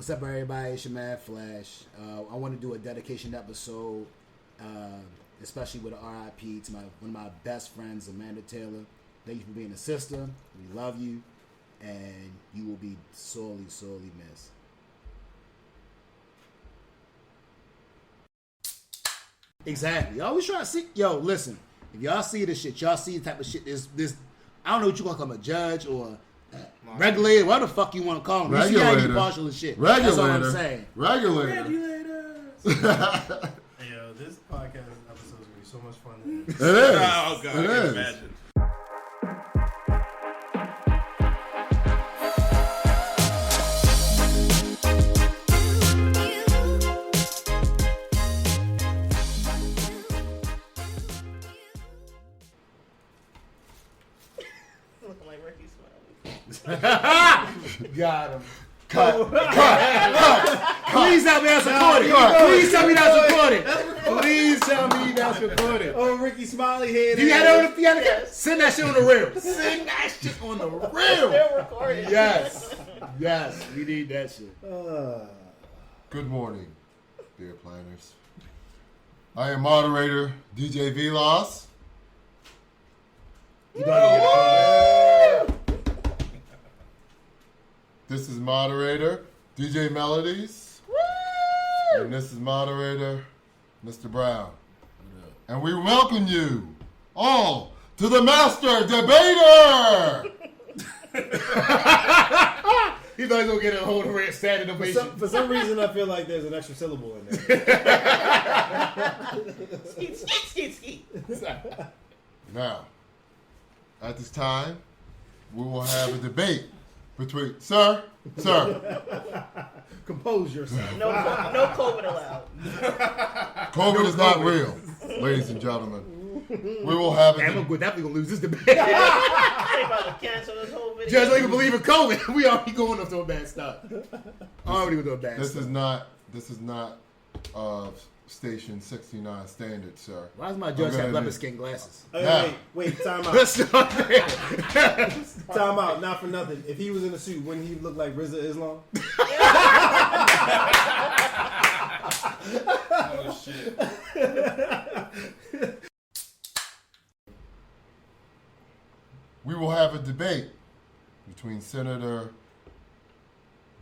What's up, everybody? It's your man, Flash. I want to do a dedication episode, especially with an RIP to one of my best friends, Amanda Taylor. Thank you for being a sister. We love you, and you will be sorely, sorely missed. Exactly. I always try to see. Yo, listen. If y'all see this shit, y'all see the type of shit. This. I don't know what you gonna call him, a judge or regulator, whatever the fuck you want to call him. You see how you partial and shit. Regulator. That's all I'm saying. Regulators. Hey, yo, this podcast episode is gonna be so much fun. It is. Oh, God, it I can is. imagine. Looking like Ricky Smiley. Got him. Cut. Please tell me that's recorded. Please tell me that's recorded. Please tell me that's recorded. Oh, Ricky Smiley head. You had it on the Yes. Send that shit on the reel. Send that shit on the reel. Still recording. Yes. Yes. We need that shit. Good morning, dear planners. I am moderator DJ Velas. You gotta get This is moderator DJ Melodies. And this is moderator Mr. Brown. And we welcome you all to the MasterDEbation. He thought he was gonna get a whole red standing ovation. For some reason, I feel like there's an extra syllable in there. Skeet, skeet, skeet, skeet. Now, at this time, we will have a debate between Sir. Compose yourself. No COVID allowed. COVID is not real, ladies and gentlemen. We will have Damn, a we're definitely gonna lose this debate. They about to cancel this whole video. Judge don't even believe in COVID. We already going up to a bad start. Already going to a bad This start. is not Station 69 standard, sir. Why does my judge Okay, have leopard then. skin glasses? Hey, wait, time out. Let's start there. Time out, not for nothing. If he was in a suit, wouldn't he look like RZA Islam? Oh, shit. We will have a debate between Senator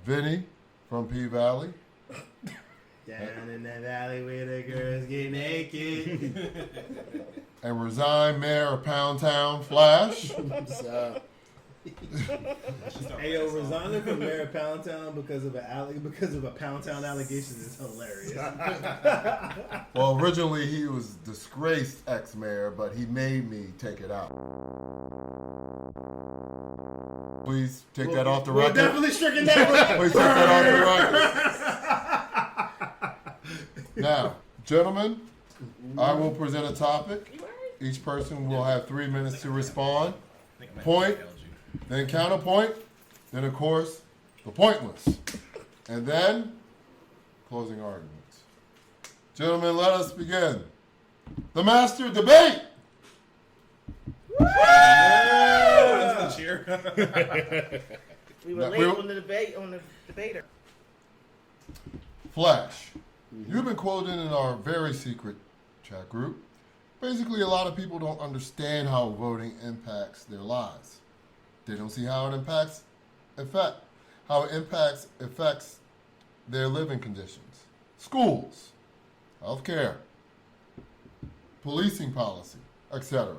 Venny from P Valley Down in that valley where the girls get naked. and resigned Mayor of Pound Town Flash. So, Hey, yo, resigning from Mayor of Pound Town because of a Pound Town allegation is hilarious. Well, originally he was disgraced ex-mayor, but he made me take it out. Please take that off the We're record. definitely stricken that. Please take that off the record. Now, gentlemen, I will present a topic. Each person will have 3 minutes to respond. Point, then counterpoint, then of course, the pointless. And then, closing arguments. Gentlemen, let us begin. The MasterDEbation! That's the cheer. We were No, late on the debater. Flash, you've been quoted in our very secret chat group. Basically, a lot of people don't understand how voting impacts their lives. They don't see how it affects their living conditions, schools, healthcare, policing policy, etc.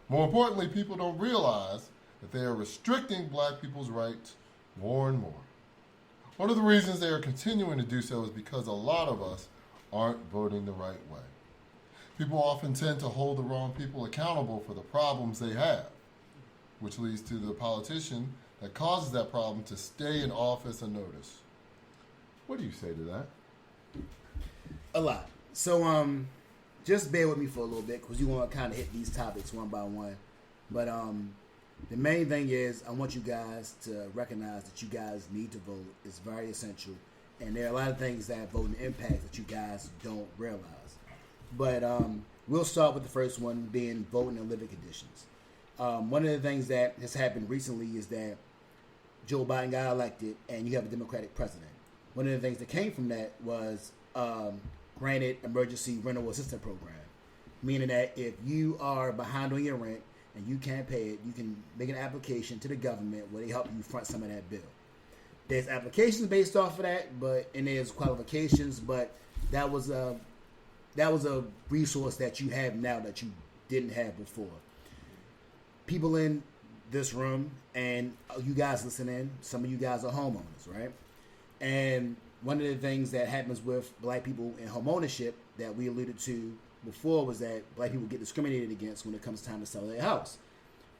More importantly, people don't realize that they are restricting black people's rights more and more. One of the reasons they are continuing to do so is because a lot of us aren't voting the right way. People often tend to hold the wrong people accountable for the problems they have, which leads to the politician that causes that problem to stay in office unnoticed. What do you say to that? a lot. So, just bear with me for a little bit because you want to kind of hit these topics one by one. But the main thing is I want you guys to recognize that you guys need to vote. It's very essential. And there are a lot of things that voting impacts that you guys don't realize. But we'll start with the first one being voting and living conditions. One of the things that has happened recently is that Joe Biden got elected and you have a Democratic president. one of the things that came from that was granted emergency rental assistance program, meaning that if you are behind on your rent and you can't pay it, you can make an application to the government where they help you front some of that bill. There's applications based off of that, and there's qualifications, but that was a resource that you have now that you didn't have before. People in this room and you guys listening, some of you guys are homeowners, right? And one of the things that happens with black people in homeownership that we alluded to before was that black people get discriminated against when it comes time to sell their house.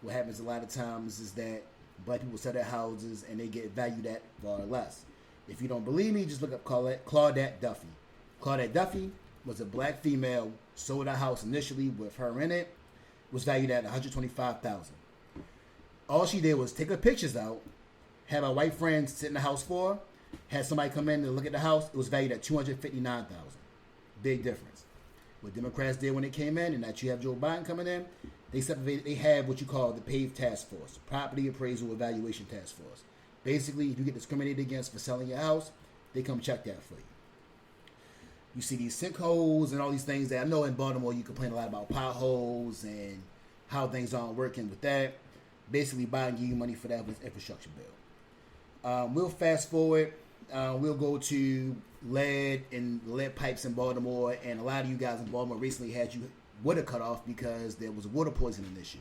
What happens a lot of times is that black people sell their houses and they get valued at far less. If you don't believe me, just look up Claudette Duffy. Claudette Duffy was a black female, sold her house initially with her in it, was valued at $125,000. All she did was take her pictures out, have her white friends sit in the house for her, had somebody come in and look at the house, it was valued at $259,000. Big difference. What Democrats did when they came in, and that you have Joe Biden coming in, they have what you call the PAVE Task Force, Property Appraisal Evaluation Task Force. Basically, if you get discriminated against for selling your house, they come check that for you. You see these sinkholes and all these things that I know in Baltimore you complain a lot about potholes and how things aren't working with that. Basically, Biden give you money for that with infrastructure bill. We'll fast forward. We'll go to lead and lead pipes in Baltimore, and a lot of you guys in Baltimore recently had your water cut off because there was a water poisoning issue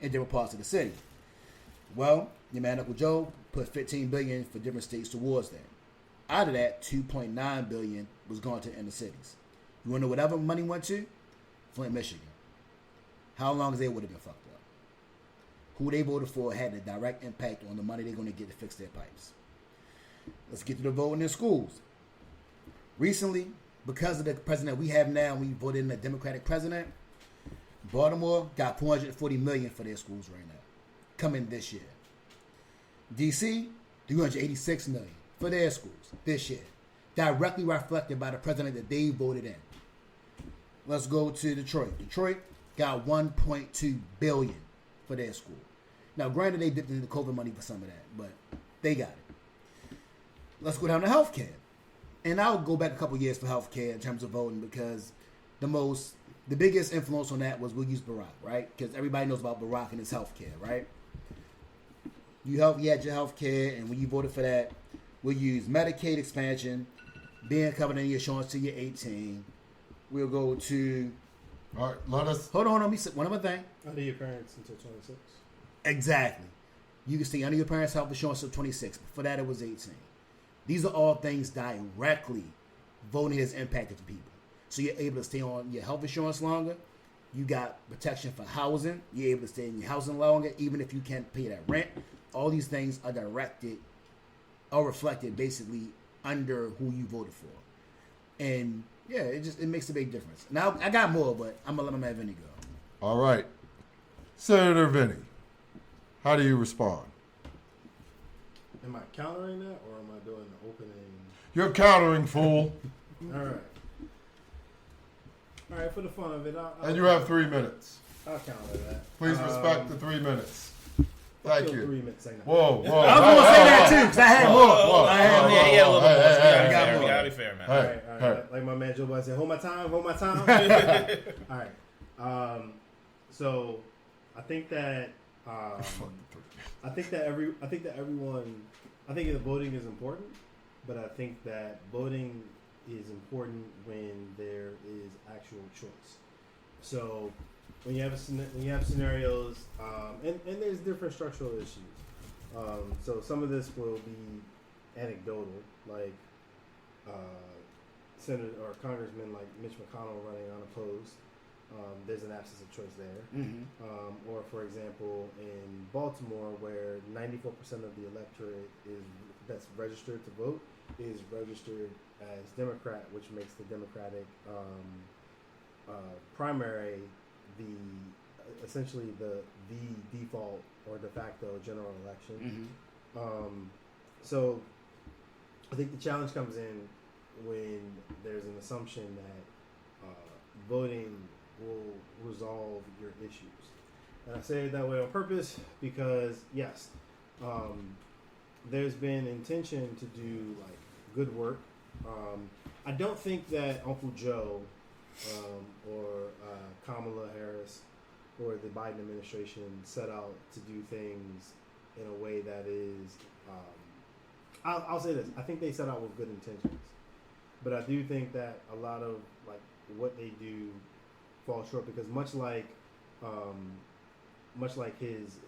in different parts of the city. Well, your man Uncle Joe put $15 billion for different states towards that. Out of that, $2.9 billion was going to inner cities. You want to know what other money went to? Flint, Michigan. How long is they would have been fucked up? Who they voted for had a direct impact on the money they're going to get to fix their pipes. Let's get to the voting in schools. Recently, because of the president we have now, we voted in a Democratic president. Baltimore got $440 million for their schools right now, coming this year. DC, $386 million for their schools this year, directly reflected by the president that they voted in. Let's go to Detroit. Detroit got $1.2 billion for their school. Now, granted, they dipped into the COVID money for some of that, but they got it. Let's go down to healthcare. And I'll go back a couple years for healthcare in terms of voting because the biggest influence on that was we'll use Barack, right? Because everybody knows about Barack and his healthcare, right? You had your healthcare, and when you voted for that, we'll use Medicaid expansion, being covered in your insurance till you're 18. We'll go to. All right, let us. Hold on, let me say one other thing. Under your parents until 26. Exactly. You can stay under your parents' health insurance until 26. Before that, it was 18. These are all things directly voting has impacted people. So you're able to stay on your health insurance longer. You got protection for housing. You're able to stay in your housing longer, even if you can't pay that rent. All these things are reflected basically under who you voted for. And yeah, it makes a big difference. Now I got more, but I'm gonna let my man Venny go. All right, Senator Venny, how do you respond? Am I countering that, or am I doing the opening? You're countering, fool. All right. All right, for the fun of it, And you have 3 minutes. I'll counter that. Please respect the 3 minutes. Thank you. 3 minutes, ain't Whoa, whoa. I was gonna say that too because I had more. I had more. Yeah, a little bit more. Hey, We hey, gotta be fair, man. All right. Like my man Joe Biden said, hold my time. All right. So I think that I think that voting is important, but I think that voting is important when there is actual choice. So when you have scenarios, and there's different structural issues. So some of this will be anecdotal, like Senator or Congressman like Mitch McConnell running unopposed. There's an absence of choice there. Mm-hmm. Or for example, in Baltimore, where 94% of the electorate that's registered to vote is registered as Democrat, which makes the Democratic primary essentially the default or de facto general election. Mm-hmm. So I think the challenge comes in when there's an assumption that voting will resolve your issues. And I say it that way on purpose because, yes, there's been intention to do like good work. I don't think that Uncle Joe or Kamala Harris or the Biden administration set out to do things in a way that is. I'll say this: I think they set out with good intentions, but I do think that a lot of like what they do falls short because much like his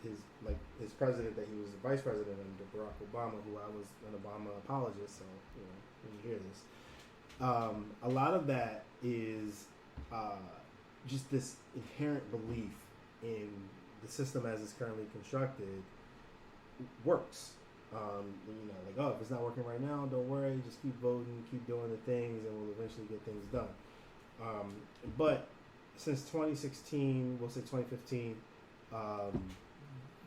president that he was the vice president under Barack Obama, who I was an Obama apologist, so when you hear this, a lot of that is just this inherent belief in the system as it's currently constructed works. Like, oh, if it's not working right now, don't worry, just keep voting, keep doing the things, and we'll eventually get things done. But since 2016, we'll say 2015,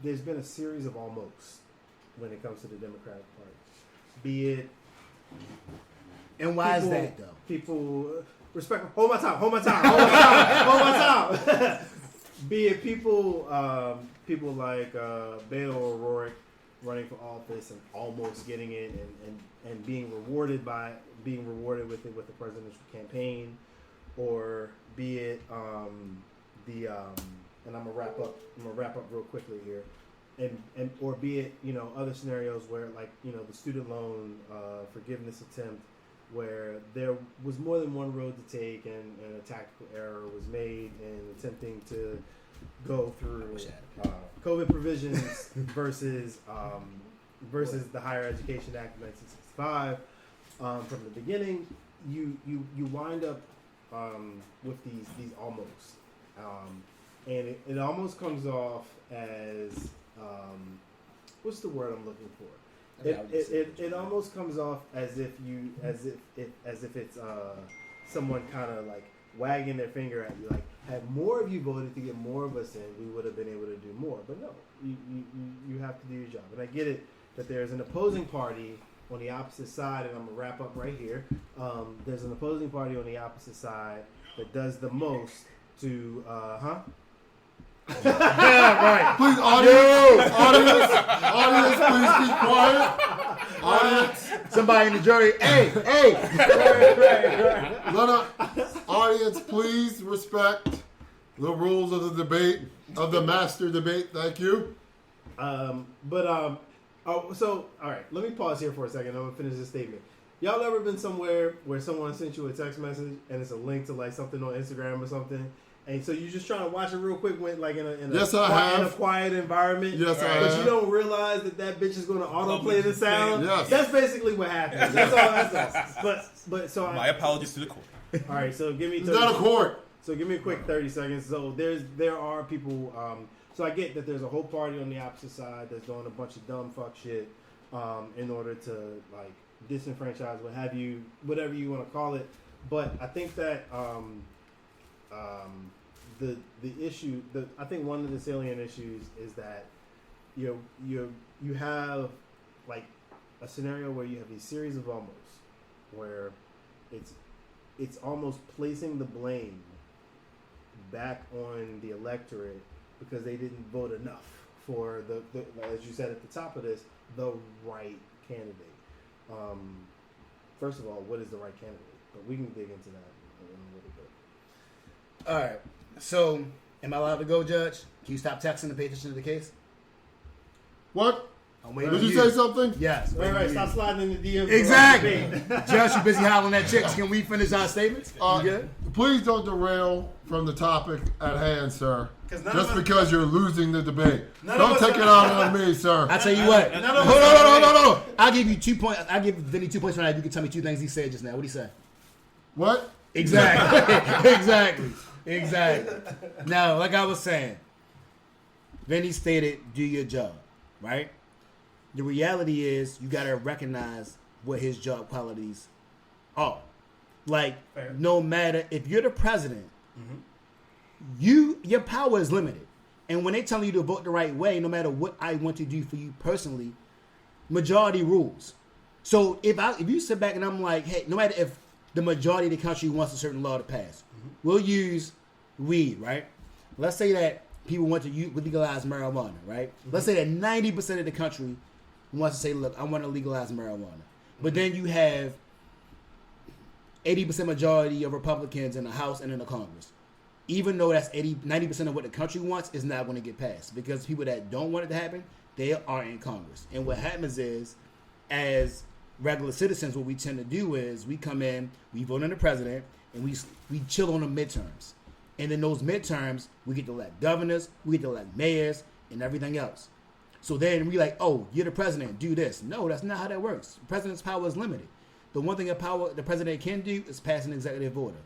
there's been a series of almost when it comes to the Democratic Party. Be it, And why is that though? People respect. Hold my time. Be it people like Beto O'Rourke running for office and almost getting it, and being rewarded with it with the presidential campaign, or be it and I'm gonna wrap up real quickly here, and or be it other scenarios where like the student loan forgiveness attempt, where there was more than one road to take and a tactical error was made in attempting to go through COVID provisions versus the Higher Education Act of 1965. From the beginning, you wind up with these almost, and it almost comes off as what's the word I'm looking for? It almost comes off as if it's someone kind of like wagging their finger at you, like, had more of you voted to get more of us in, we would have been able to do more. But no, you have to do your job. And I get it that there's an opposing party on the opposite side, and I'm gonna wrap up right here. There's an opposing party on the opposite side that does the most to Yeah, right. Please, audience, please be quiet. Audience, Somebody in the jury. Hey. audience, please respect the rules of the debate, of the master debate. Thank you. So all right, let me pause here for a second. I'm gonna finish this statement. Y'all ever been somewhere where someone sent you a text message and it's a link to like something on Instagram or something? And so you're just trying to watch it real quick when, like in a quiet environment. Yes, I But have. you don't realize that bitch is going to autoplay the sound. Yes. That's basically what happens. That's all. But so My apologies to the court. all right. So give me. It's not a court. So give me a quick 30 seconds. So there are people. So I get that there's a whole party on the opposite side that's doing a bunch of dumb fuck shit in order to like disenfranchise, what have you, whatever you want to call it. But I think that the issue, I think one of the salient issues is that you have like a scenario where you have these series of almost, where it's almost placing the blame back on the electorate because they didn't vote enough for the as you said at the top of this, the right candidate. First of all, what is the right candidate? But we can dig into that in a little bit. All right. So, am I allowed to go, Judge? Can you stop texting and pay attention to the case? What? I'm waiting Did on you say something? Yes. Right. Stop sliding in the DMs. Exactly. Judge, you busy hollering at chicks. Can we finish our statements? You good? Please don't derail from the topic at hand, sir. 'Cause none Just of us- because you're losing the debate. None Don't of us take it are- out on me, sir. I tell you what. None of us Hold are- on. I'll give you 2 points. I'll give Vinny 2 points for that. You can tell me 2 things he said just now. What did he say? What? Exactly. Exactly. Now, like I was saying, Vinny stated, do your job, right? The reality is you got to recognize what his job qualities are. Like, Fair. no matter, if you're the president, your power is limited. And when they tell you to vote the right way, no matter what I want to do for you personally, majority rules. So if you sit back and I'm like, hey, no matter if the majority of the country wants a certain law to pass, we'll use weed, right? Let's say that people want to legalize marijuana, right? Let's say that 90% of the country wants to say, look, I want to legalize marijuana. But then you have 80% majority of Republicans in the House and in the Congress. Even though that's 90% of what the country wants, is not going to get passed because people that don't want it to happen, they are in Congress. And what happens is, as regular citizens, what we tend to do is we come in, we vote on the president, and we chill on the midterms. And in those midterms, we get to elect governors, we get to elect mayors, and everything else. So then we like, oh, you're the president, do this. No, that's not how that works. The president's power is limited. The one thing the president can do is pass an executive order.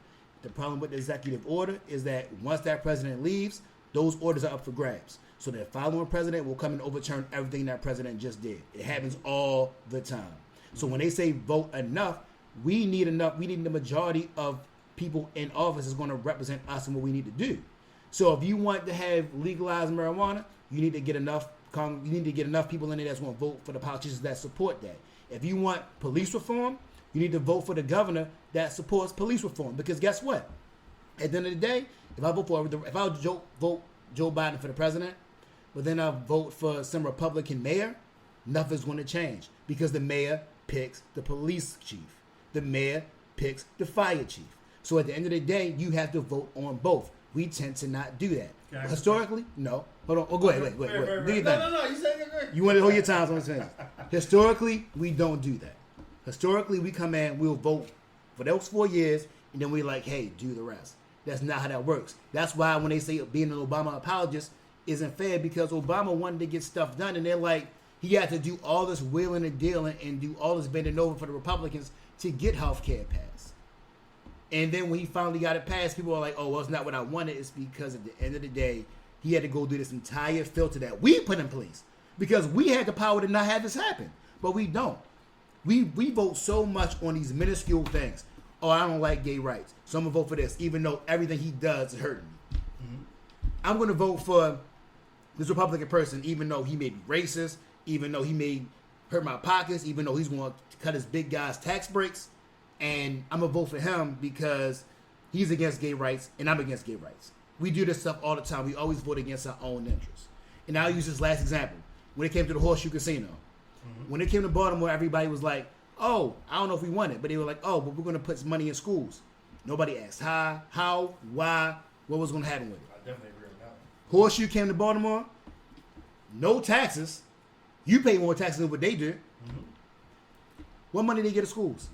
The problem with the executive order is that once that president leaves, those orders are up for grabs. So the following president will come and overturn everything that president just did. It happens all the time. So when they say vote enough, we need the majority of people in office is going to represent us and what we need to do. So if you want to have legalized marijuana, you need to get enough people in there that's going to vote for the politicians that support that. If you want police reform, you need to vote for the governor that supports police reform. Because guess what? At the end of the day, if I vote Joe Biden for the president, but then I vote for some Republican mayor, nothing's going to change because the mayor picks the police chief. The mayor picks the fire chief. So at the end of the day, you have to vote on both. We tend to not do that. Okay. Historically, no. Hold on. Oh, go ahead. Wait. Do your thing. No. You said it. You want to hold your time on this. Historically, we don't do that. Historically, we come in, we'll vote for those 4 years, and then we're like, hey, do the rest. That's not how that works. That's why when they say being an Obama apologist isn't fair, because Obama wanted to get stuff done, and they're like, he had to do all this wheeling and dealing and do all this bending over for the Republicans to get health care passed. And then when he finally got it passed, people are like, oh, well, it's not what I wanted. It's because at the end of the day, he had to go through this entire filter that we put in place because we had the power to not have this happen, but we don't. We vote so much on these minuscule things. Oh, I don't like gay rights, so I'm going to vote for this, even though everything he does is hurting me. Mm-hmm. I'm going to vote for this Republican person, even though he may be racist, even though he may hurt my pockets, even though he's going to cut his big guy's tax breaks. And I'm going to vote for him because he's against gay rights and I'm against gay rights. We do this stuff all the time. We always vote against our own interests. And I'll use this last example. When it came to the Horseshoe Casino, when it came to Baltimore, everybody was like, oh, I don't know if we want it. But they were like, oh, but we're going to put some money in schools. Nobody asked how, why, what was going to happen with it. I definitely agree with that one. Horseshoe came to Baltimore, no taxes. You pay more taxes than what they do. Mm-hmm. What money they get to schools?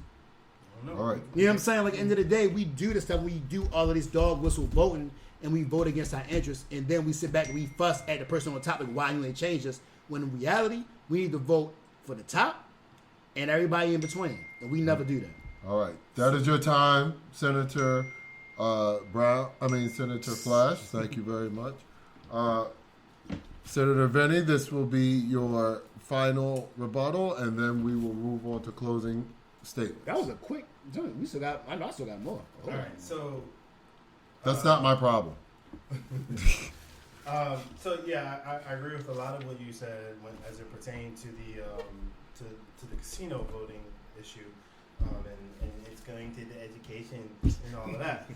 I don't All know. right. You know what I'm saying? Like, at the end of the day, we do this stuff. We do all of this dog whistle voting, and we vote against our interests, and then we sit back and we fuss at the person on top, like, why you ain't changed us? When in reality, we need to vote for the top and everybody in between, and we never do that. All right. That is your time, Senator Senator Flash. Thank you very much. Senator Venny, this will be your final rebuttal, and then we will move on to closing statement. That was a quick joint. I know I still got more. All right, so That's not my problem. so yeah, I agree with a lot of what you said as it pertains to the to the casino voting issue, and it's going to the education and all of that.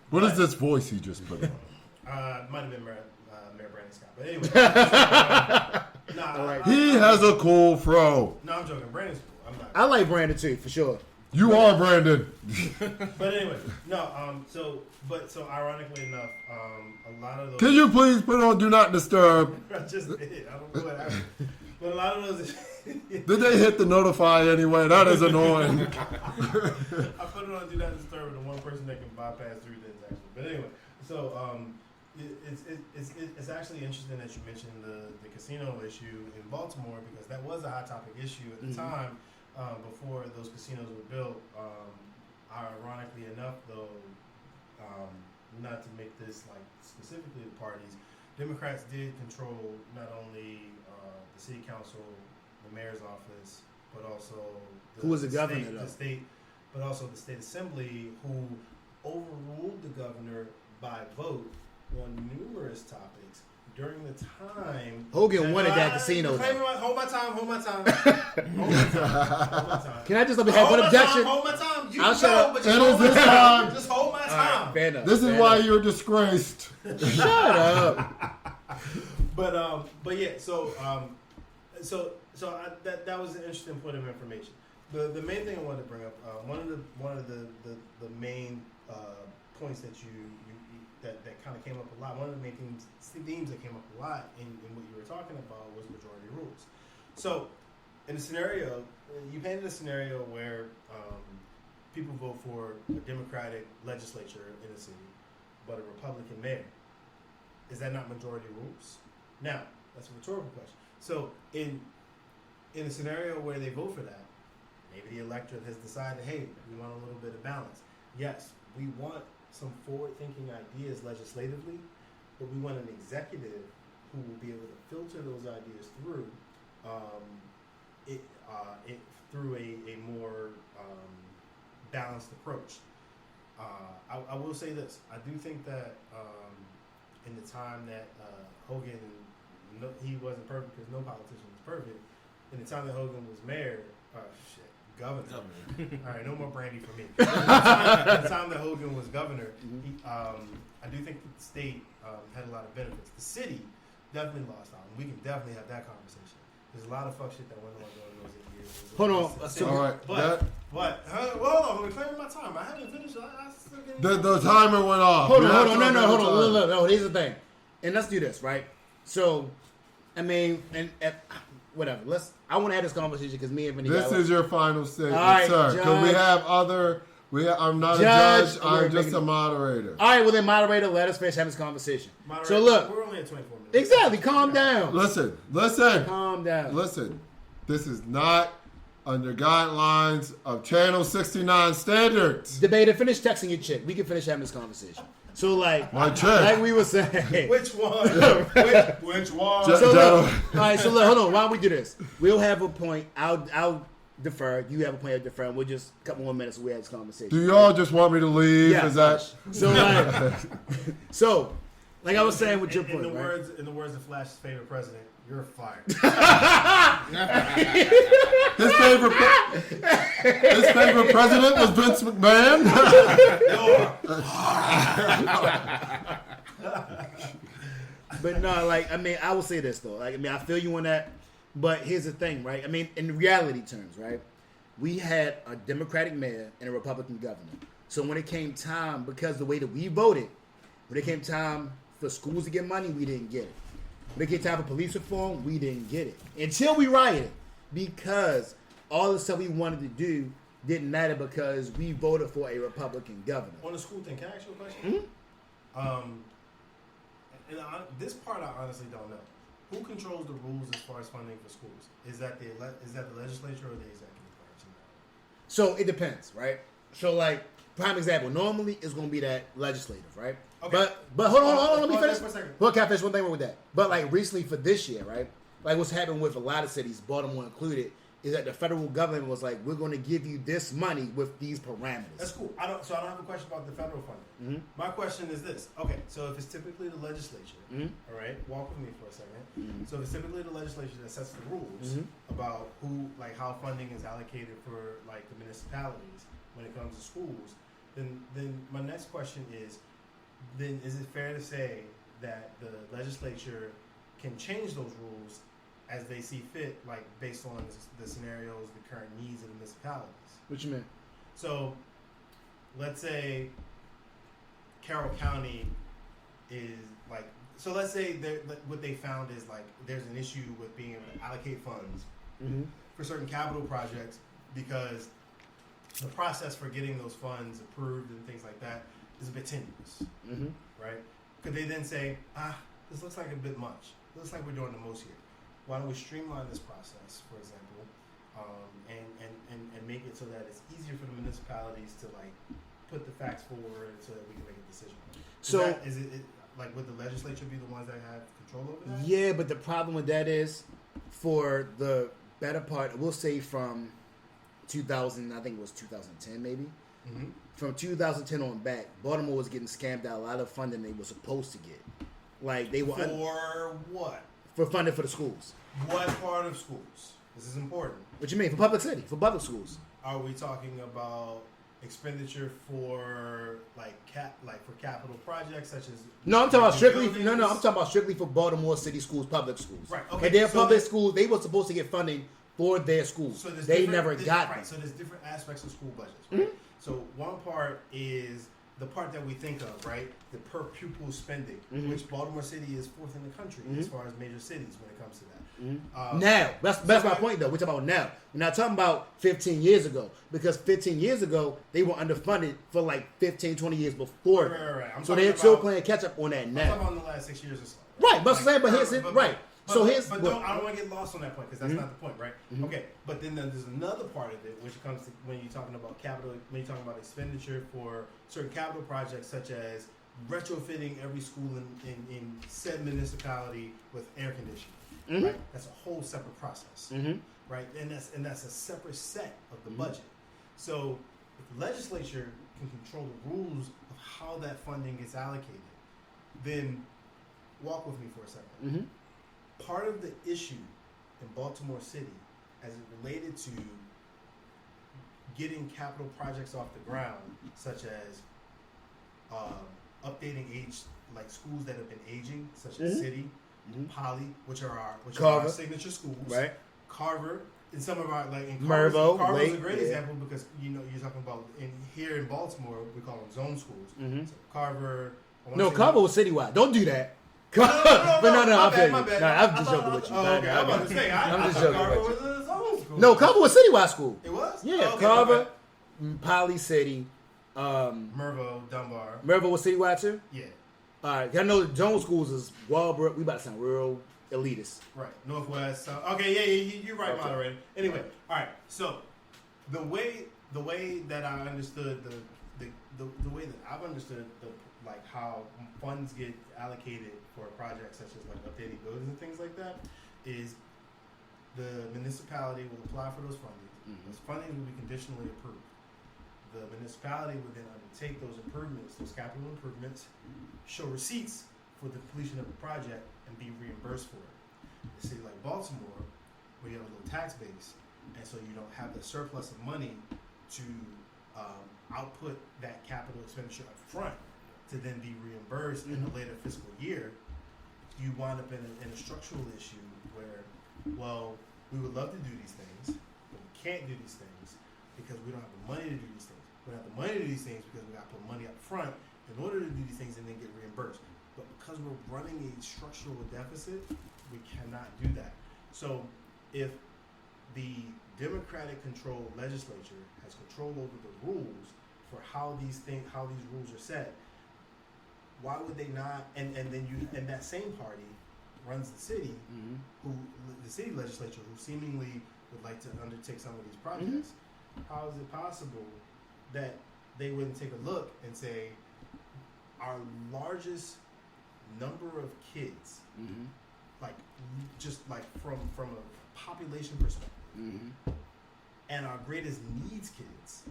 What is this voice he just put on? Might have been Mayor Brandon Scott, but anyway. He has a cool fro. No, I'm joking. Brandon's cool. I'm not. I like Brandon too, for sure. You are Brandon. But anyway, no. So ironically enough, a lot of those. Can you please put on Do Not Disturb? I just did. I don't know what happened. But a lot of those. Did they hit the notify anyway? That is annoying. I put it on Do Not Disturb, and the one person that can bypass through didn't actually. But anyway, so it's actually interesting that you mentioned the casino issue in Baltimore, because that was a hot topic issue at the time before those casinos were built. Ironically enough, though, not to make this like specifically the parties, Democrats did control not only the city council, the mayor's office, but also Who was the governor, though? the state, but also the state assembly, who overruled the governor by vote on numerous topics during the time. Hogan wanted that casino. Hold my time. Can I just have one objection? Hold my time. You I'll know, shut up. but It just is hold my this time. time. Just hold my time. Right, fair enough. This is fair why enough. you're disgraced. Shut up. But yeah, so that was an interesting point of information. The main thing I wanted to bring up, one of the main points that that kind of came up a lot. One of the main themes that came up a lot in what you were talking about was majority rules. So, in a scenario, you painted a scenario where people vote for a Democratic legislature in a city, but a Republican mayor. Is that not majority rules? Now, that's a rhetorical question. So, in a scenario where they vote for that, maybe the electorate has decided, hey, we want a little bit of balance. Yes, we want some forward-thinking ideas legislatively, but we want an executive who will be able to filter those ideas through through a more balanced approach. I will say this. I do think that in the time that Hogan, he wasn't perfect because no politician was perfect. In the time that Hogan was mayor, governor. All right, no more brandy for me. In the time that Hogan was governor, I do think the state had a lot of benefits. The city definitely lost out, and we can definitely have that conversation. There's a lot of fuck shit that went on during those 8 years. Hold on. All right. But hold on, we're claiming my time. I haven't finished. I still getting The timer went off. Hold You on. have to No. remember the time. No, here's the thing. And let's do this, right? So, I mean, and whatever. I want to have this conversation because me and Vinny. This is your final statement, All right, sir. Because we Judge. have other. I'm not Judge, a judge. I'm we're just making- a moderator. All right, well then, moderator, let us finish having this conversation. Moderator, So look, we're only at 24 minutes. exactly. Calm down. Listen. Calm down. Listen. This is not under guidelines of Channel 69 standards. Debater, finish texting your chick. We can finish having this conversation. So like, My chick. like we were saying. Which one? Which one? Ju- So look, General- all right. So look, hold on. Why don't we do this? We'll have a point. I'll defer. You have a point. I'll defer. And we'll just a couple more minutes. We have this conversation. Do y'all just want me to leave? Yeah. Is that? So like, like I was saying with your in point, the right? in the words of Flash's favorite president, you're fired. His favorite president was Vince McMahon. But no, like I mean, I will say this though. Like I mean, I feel you on that. But here's the thing, right? I mean, in reality terms, right? We had a Democratic mayor and a Republican governor. So when it came time, because the way that we voted, when it came time for schools to get money, we didn't get it. When it came time for police reform, we didn't get it. Until we rioted. Because all the stuff we wanted to do didn't matter because we voted for a Republican governor. On the school thing, can I ask you a question? Mm-hmm. This part I honestly don't know. Who controls the rules as far as funding for schools? Is that the legislature or the executive branch? So it depends, right? So like, prime example, normally it's going to be that legislative, right? Okay. But hold on, let me Pause finish. there for a second. Well, can I finish one thing with that? But like recently for this year, right? Like what's happened with a lot of cities, Baltimore included, is that the federal government was like, we're going to give you this money with these parameters. That's cool. I don't have a question about the federal funding. Mm-hmm. My question is this. Okay, so if it's typically the legislature, Mhm. all right, walk with me for a second. Mhm. So if it's typically the legislature that sets the rules Mhm. about how funding is allocated for like the municipalities when it comes to schools, then my next question is, then is it fair to say that the legislature can change those rules as they see fit, like based on the scenarios, the current needs of the municipalities? What you mean? So, let's say Carroll County is like, so let's say what they found is like there's an issue with being able to allocate funds Mm-hmm. for certain capital projects because the process for getting those funds approved and things like that is a bit tenuous, Mm-hmm. right? Could they then say, this looks like a bit much. It looks like we're doing the most here. Why don't we streamline this process, for example, and make it so that it's easier for the municipalities to like put the facts forward so that we can make a decision. Is it like would the legislature be the ones that have control over that? Yeah, but the problem with that is, for the better part, we'll say from 2000, I think it was 2010 maybe. Mm-hmm. From 2010 on back, Baltimore was getting scammed out a lot of funding they were supposed to get. Like they were For what? for funding for the schools. What part of schools? This is important. What you mean for public city, for public schools? Are we talking about expenditure for for capital projects such as? No, I'm talking about strictly. buildings? No, I'm talking about strictly for Baltimore City schools, public schools. Right, okay, And their so public then- schools, they were supposed to get funding for their schools. So there's They different- never there's- got right, them. So there's different aspects of school budgets, right? So one part is the part that we think of, right? The per pupil spending, which Baltimore City is fourth in the country as far as major cities when it comes to that. Now, that's my point though. We're talking about now. We're not talking about 15 years ago, because 15 years ago they were underfunded for like 15, 20 years before. Right. I'm So talking they're still about- playing catch up on that I'm now. talking about in the last 6 years or so. Right, but here's it. Right. So here's But what- I don't want to get lost on that point because that's not the point, right? Okay, but then there's another part of it which comes to when you're talking about capital, when you're talking about expenditure for certain capital projects such as retrofitting every school in said municipality with air conditioning. Right, that's a whole separate process, right? And that's a separate set of the budget. So if the legislature can control the rules of how that funding gets allocated, then walk with me for a second. Part of the issue in Baltimore City, as it related to getting capital projects off the ground, such as updating like schools that have been aging, such as City, Poly, which are our Carver. signature schools, Right. Carver, and some of our like in Mervo, Carver's a Wake, great yeah. example because you're talking about here in Baltimore we call them zone schools. So Carver. I wanna No, say- Carver was citywide. Don't do that. No, But no, my I'm bad, my kidding. bad. No, I I'm just thought- joking with you. Oh, okay, I'm about to say, I'm I just thought joking Carver with was a zone school. No, Carver was citywide school. It was? Yeah, Oh, okay, Carver, my Poly City, bad. Mervo, Dunbar. Mervo was citywide too. Yeah, All right, I know the zone schools is Walbrook. We about to sound real elitist. right. Northwest. So, okay, yeah, you're right, Okay. moderator. Anyway, all right. So the way that I understood the way that I've understood like how funds get allocated for projects such as like updating buildings and things like that is the municipality will apply for those fundings. Those fundings will be conditionally approved. The municipality would then undertake those improvements, those capital improvements, show receipts for the completion of the project, and be reimbursed for it. A city like Baltimore, where you have a low tax base, and so you don't have the surplus of money to output that capital expenditure up front to then be reimbursed in a later fiscal year, you wind up in a structural issue where, well, we would love to do these things, but we can't do these things because we don't have the money to do these things. We don't have the money to do these things because we got to put money up front in order to do these things and then get reimbursed. But because we're running a structural deficit, we cannot do that. So if the Democratic-controlled legislature has control over the rules for how these rules are set, why would they not? And that same party runs the city, the city legislature, who seemingly would like to undertake some of these projects. How is it possible that they wouldn't take a look and say, our largest number of kids, like just like from a population perspective, and our greatest needs kids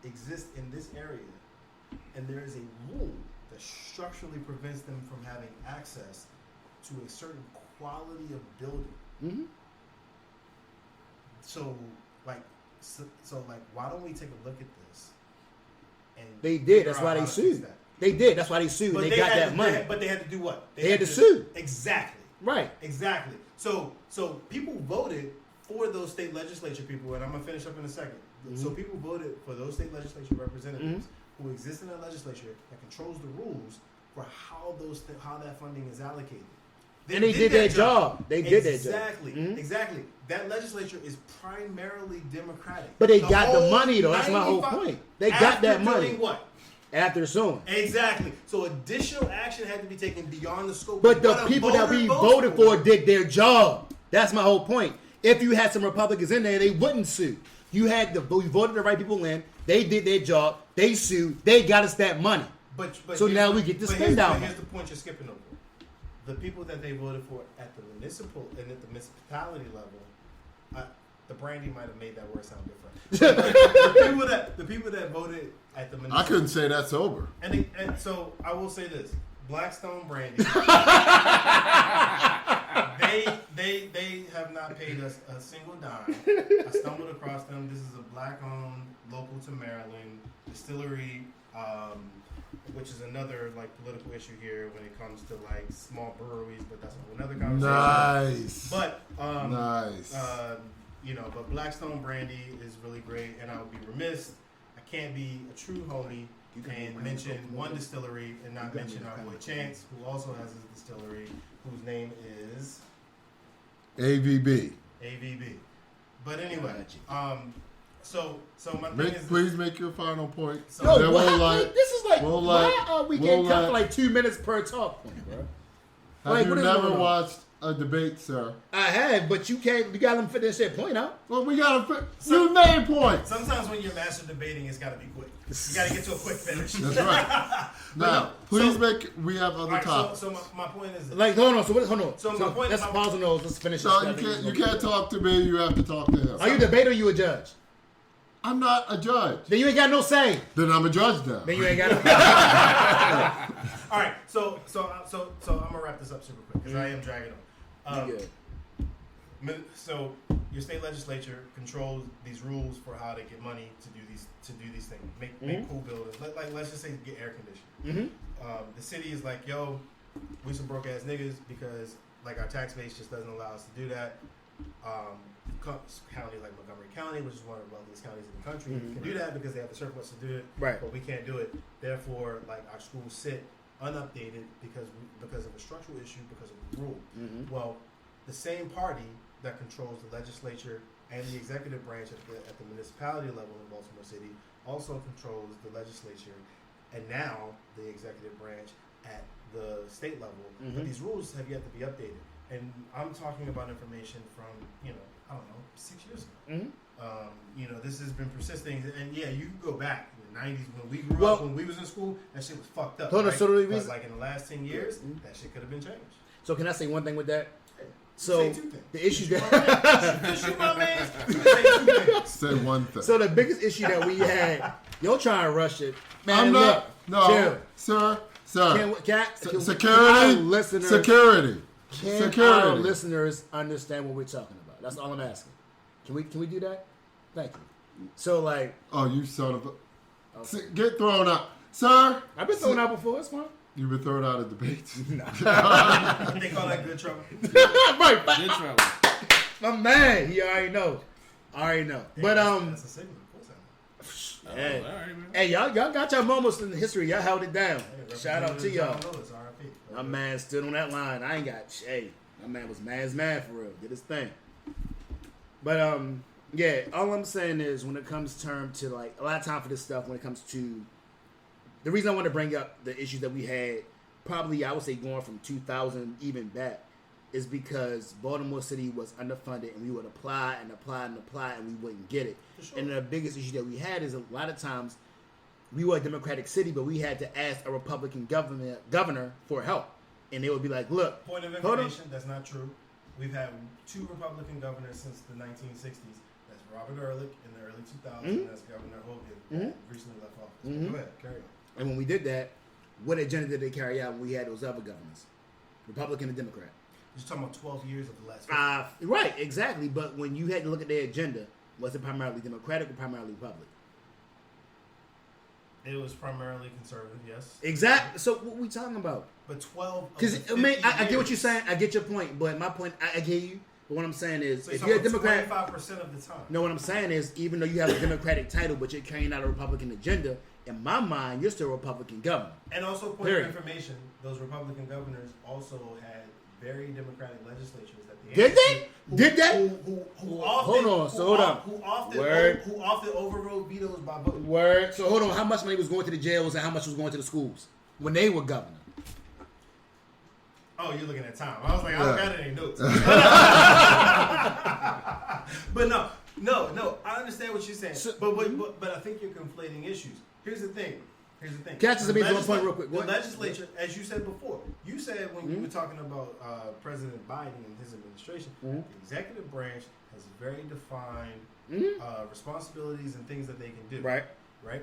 exist in this area, and there is a rule that structurally prevents them from having access to a certain quality of building. So why don't we take a look at this? And They did. figure That's out why how they to fix sued. that? They did. That's why they sued. But They got had that to- money. But they had to do what? They had to sue. Exactly. Right. Exactly. So people voted for those state legislature people, and I'm gonna finish up in a second. So people voted for those state legislature representatives who exist in that legislature that controls the rules for how that funding is allocated. And they did their job. They did their job. Exactly. Exactly. That legislature is primarily Democratic. But they got the whole money, though. That's my whole 95 point. They got after that money. doing what? After suing. Exactly. So additional action had to be taken beyond the scope. But of the what a people that voter we votes voted for did their job. That's my whole point. If you had some Republicans in there, they wouldn't sue. We voted the right people in. They did their job. They sued. They got us that money. But So here's now the- we get to but spend here's- down but on Here's the point you're skipping over. The people that they voted for at the municipal and at the municipality level, the branding might have made that word sound different. the people that voted at the municipal, I couldn't say that sober. and so I will say this: Blackstone branding. they have not paid us a single dime. I stumbled across them. This is a black-owned local to Maryland, distillery, which is another like political issue here when it comes to like small breweries, but that's another conversation. Nice. But Nice. But Blackstone Brandy is really great, and I would be remiss. I can't be a true homie and mention one distillery and not mention our boy Chance, who also has a distillery, whose name is AVB. AVB. But anyway, so my thing is, Please make your final point. So- Yo, Then we'll this is like, we'll why are we getting cut for let- like 2 minutes per talk point, bro? Have Like, you what is never going on? watched a debate, sir? I have, but you got them finish their point out. Well, we gotta you made points. sometimes when you're master debating, it's got to be quick. You got to get to a quick finish. That's right. Now, please we have other All right, topics. so my point is this. Like, hold on. Hold on. So my point- let's pause on those. Let's finish. So this. you can't talk to me. You have to talk to him. Are you a debater or you a judge? I'm not a judge. Then you ain't got no say. Then I'm a judge now. Then you ain't got no. All right, so I'm gonna wrap this up super quick because I am dragging on. You good. So your state legislature controls these rules for how to get money to do these things, make cool buildings. Let's just say get air conditioning. The city is like, yo, we some broke ass niggas because like our tax base just doesn't allow us to do that. County like Montgomery County, which is one of the wealthiest counties in the country, can do that because they have the surplus to do it. Right. But we can't do it. Therefore, like our schools sit unupdated because of a structural issue because of the rule. Well, the same party that controls the legislature and the executive branch at the municipality level in Baltimore City also controls the legislature and now the executive branch at the state level. But these rules have yet to be updated. And I'm talking about information from, I don't know, 6 years ago. This has been persisting. And yeah, you can go back in the 90s when we grew up, when we was in school, that shit was fucked up. Hold on, right? so the But reason- like in the last 10 years, that shit could have been changed. So can I say one thing with that? So Say two things. the issue that Shoot my man. Say two things. Say one thing. so the biggest issue that we had, you're trying to rush it, man. I'm look, not. chill. No, sir. Can Security. our listeners, Security. Can our Security. listeners understand what we're talking about? That's all I'm asking. Can we do that? Thank you. So like, Oh, you son of a. Get thrown out. Sir. I've been thrown out before. It's fine. You've been thrown out of debates. They call that good trouble. Right, Good trouble. my man. He already know. But That's a signal. What's that? hey, All right, man. hey, y'all got your moments in history. Y'all held it down. Hey, Shout out to y'all. John Lewis, R.I.P. My man stood on that line. I ain't got shade. My man was man's man for real. Did his thing. But yeah, all I'm saying is when it comes to like a lot of time for this stuff when it comes to the reason I want to bring up the issues that we had, probably I would say going from 2000 even back, is because Baltimore City was underfunded and we would apply and we wouldn't get it. Sure. And the biggest issue that we had is a lot of times we were a Democratic city, but we had to ask a Republican governor for help. And they would be like, look, Point of hold on. information, that's not true. We've had 2 Republican governors since the 1960s. That's Robert Ehrlich in the early 2000s, and that's Governor Hogan, that recently left office. Go ahead, carry on. And when we did that, what agenda did they carry out when we had those other governors? Republican and Democrat. You're talking about 12 years of the last 50. Right, exactly. But when you had to look at their agenda, was it primarily Democratic or primarily Republican? It was primarily conservative, yes. Exactly. So what we talking about? But 12 of Because the I mean, 50 I get what you're years. saying. I get your point. But my point, I get you. But what I'm saying is, So if you're you're a Democrat, 25% of the time. no, what I'm saying is, even though you have a Democratic title, but you're carrying out a Republican agenda, in my mind, you're still a Republican governor. And also, point Period. of information, those Republican governors also had very Democratic legislatures that they Did they? Did they? Who often, Hold on, so hold on. Who often overrode vetoes by vote. Word. So hold on. How much money was going to the jails and how much was going to the schools when they were governor? Oh, you're looking at time. I was like, I don't got any notes. But no. I understand what you're saying. So- but I think you're conflating issues. Here's the thing. Catch us The a one point real quick. The What? legislature, as you said before, you said when you were talking about President Biden and his administration, the executive branch has very defined responsibilities and things that they can do. Right. Right?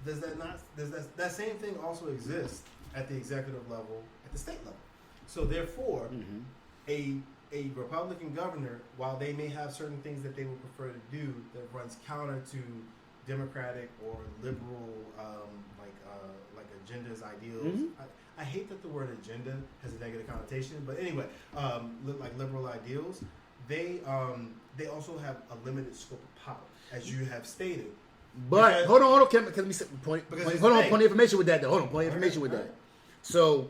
Does that same thing also exist at the executive level, at the state level? So therefore, a Republican governor, while they may have certain things that they would prefer to do that runs counter to democratic or liberal like agendas, ideals. Mhm. I hate that the word agenda has a negative connotation, but anyway, like liberal ideals, they also have a limited scope of power, as you have stated. But Because- hold on, because let me set the point. Because Point it's hold the on, thing. point of information with that though. Hold on, point of information with Alright, that. So,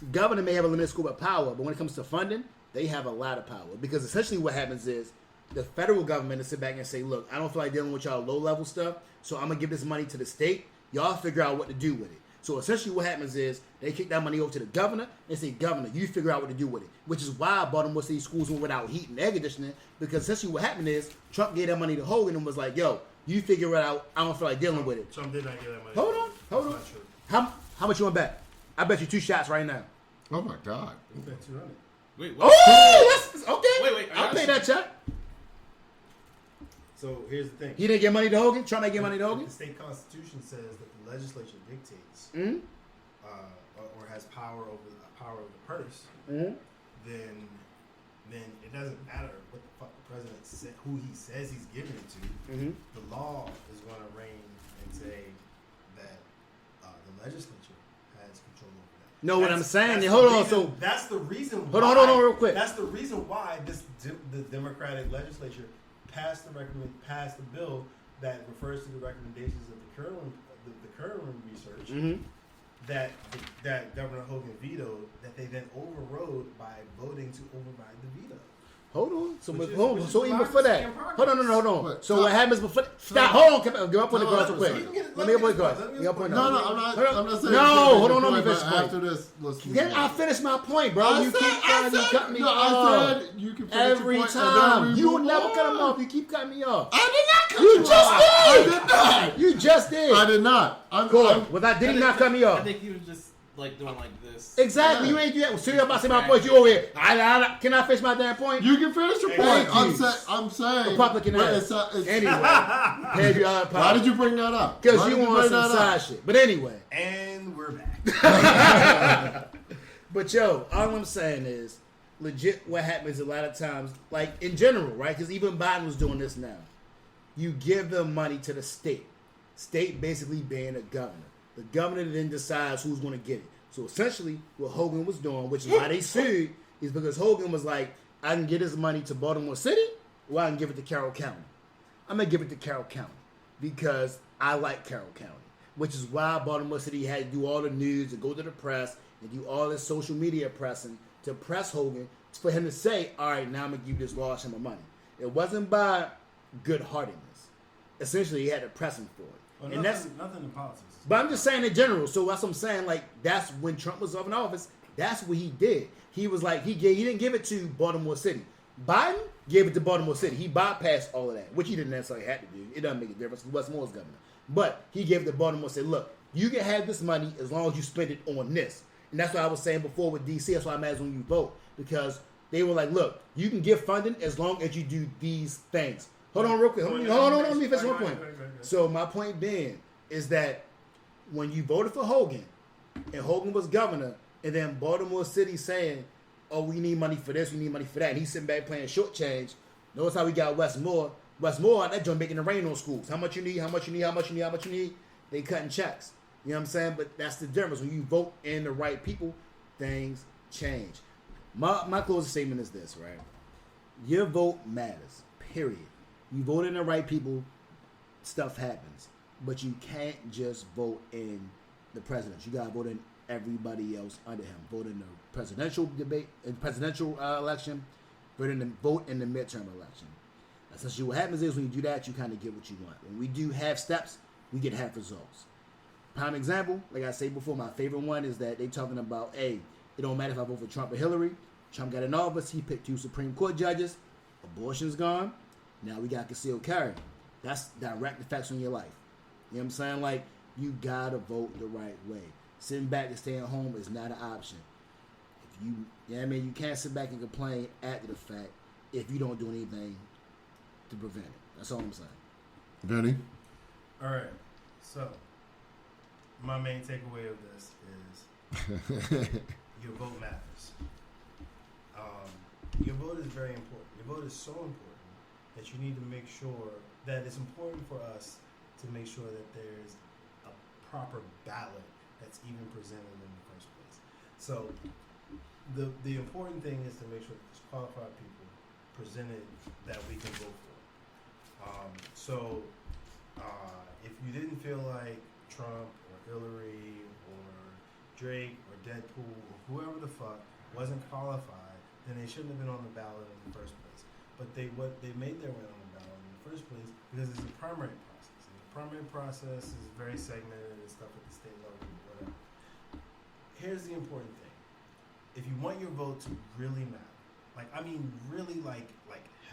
the governor may have a limited scope of power, but when it comes to funding, they have a lot of power. Because essentially what happens is the federal government will sit back and say, look, I don't feel like dealing with y'all low-level stuff, so I'm going to give this money to the state. Y'all figure out what to do with it. So essentially what happens is they kick that money over to the governor and say, governor, you figure out what to do with it. Which is why Baltimore City schools went without heat and air conditioning, because essentially what happened is Trump gave that money to Hogan and was like, yo, you figure it out. I don't feel like dealing with it. Trump did not give that money. Hold on. That's not true. How much you want to bet? I bet you 2 shots right now. Oh my God. He bet 200. Wait, what? Oh, that's okay. Wait, I'll pay that check. So here's the thing. He didn't get money to Hogan. Trump ain't get money to Hogan. The state constitution says that the legislature dictates Mm-hmm. or has power over the purse. Mm-hmm. Then it doesn't matter what the fuck the president said, who he says he's giving it to. Mm-hmm. The law is going to reign and say that the legislature has control over that. No, what I'm saying. that's Hold the on. reason- So that's the reason. Hold on real quick. That's the reason why the Democratic legislature passed the bill that refers to the recommendations of the Kerwin research mm-hmm. that Governor Hogan vetoed, that they then overrode by voting to override the veto. hold on. So Which is- hold which on. is So even before that, democracy in hold on. progress. Hold on. But So stop. what happens before? Stop. Stop. Hold on. Give up on the No, cards real let quick. me get- Let me get let the me cards. get- Give up on let me No, that. no, get- I'm not saying. No, you can't hold on, make let me the point, finish but my after this, let's move Then on. I finished my point, bro. I You said- keep trying to I cut me said- off. I said you can finish Every your point, and then time. we You would move never cut him on. off. You keep cutting me off. I did not cut You you just off. did. I did not. You just did. I did not. Good. Well, did he not cut me I off? think he was just like doing like this. Exactly. Yeah. You ain't do that. So you're about to say my point. You over here. Can I finish my damn point? You can finish your Thank point. you. I'm saying. Republican but ass. it's- Anyway. Here's your other Why did you bring that up? Because Why you did want bring some that up? side shit. But anyway. And we're back. But yo, all I'm saying is, legit what happens a lot of times, like in general, right? Because even Biden was doing this now. You give the money to the state. State basically being a governor. The governor then decides who's going to get it. So essentially, what Hogan was doing, which is why they sued, is because Hogan was like, I can get this money to Baltimore City, or I can give it to Carroll County. I'm going to give it to Carroll County because I like Carroll County, which is why Baltimore City had to do all the news and go to the press and do all this social media pressing to press Hogan for him to say, all right, now I'm going to give you this large sum of money. It wasn't by good-heartedness. Essentially, he had to press him for it. Well, and that's nothing in politics. but I'm just saying in general. So that's what I'm saying. Like that's when Trump was in office. That's what he did. He was like he didn't give it to Baltimore City. Biden gave it to Baltimore City. He bypassed all of that, which he didn't necessarily have to do. It doesn't make a difference. Westmore's governor, but he gave it to Baltimore. Said, look, you can have this money as long as you spend it on this. And that's what I was saying before with DC. That's why I'm asking when you vote because they were like, look, you can give funding as long as you do these things. Hold on real quick. Hold on. Let me finish one point. So my point being is that when you voted for Hogan, and Hogan was governor, and then Baltimore City saying, oh, we need money for this, we need money for that, and he's sitting back playing short change. Notice how we got Westmore. Westmore, that joint making it rain on schools. How much you need, how much you need, how much you need, how much you need. They cutting checks. You know what I'm saying? But that's the difference. When you vote in the right people, things change. My closing statement is this, right? Your vote matters, period. You vote in the right people, stuff happens. But you can't just vote in the president. You gotta vote in everybody else under him. Vote in the presidential debate, in presidential election. Vote in the midterm election. Essentially, what happens is when you do that, you kind of get what you want. When we do half steps, we get half results. Prime example, like I said before, my favorite one is that they talking about, hey, it don't matter if I vote for Trump or Hillary. Trump got in office. He picked 2 Supreme Court judges. Abortion's gone. Now we got concealed carry. That's direct effects on your life. You know what I'm saying? Like, you gotta vote the right way. Sitting back and staying home is not an option. If you know what I mean? You can't sit back and complain after the fact if you don't do anything to prevent it. That's all I'm saying. Venny? All right. So, my main takeaway of this is your vote matters. Your vote is very important. Your vote is so important that you need to make sure that it's important for us to make sure that there's a proper ballot that's even presented in the first place. So the important thing is to make sure that there's qualified people presented that we can vote for. If you didn't feel like Trump or Hillary or Drake or Deadpool or whoever the fuck wasn't qualified, then they shouldn't have been on the ballot in the first place. But they made their way on the ballot in the first place because it's a primary process. And the primary process is very segmented and stuff at the state level or whatever. Here's the important thing. If you want your vote to really matter, really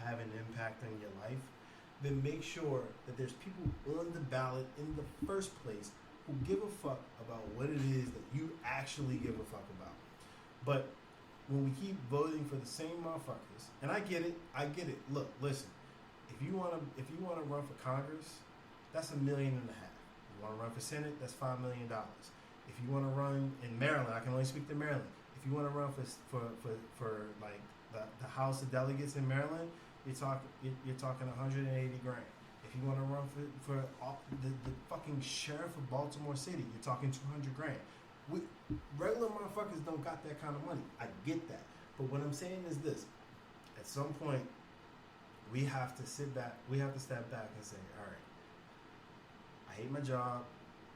have an impact on your life, then make sure that there's people on the ballot in the first place who give a fuck about what it is that you actually give a fuck about. But when we keep voting for the same motherfuckers, and I get it. Look, listen. If you wanna run for Congress, that's $1.5 million. You wanna run for Senate, that's $5 million. If you wanna run in Maryland, I can only speak to Maryland. If you wanna run for like the House of Delegates in Maryland, you're talking $180 grand. If you want to run for the fucking sheriff of Baltimore City, you're talking $200 grand. Regular motherfuckers don't got that kind of money. I get that, but what I'm saying is this: at some point, we have to sit back. We have to step back and say, all right, I hate my job.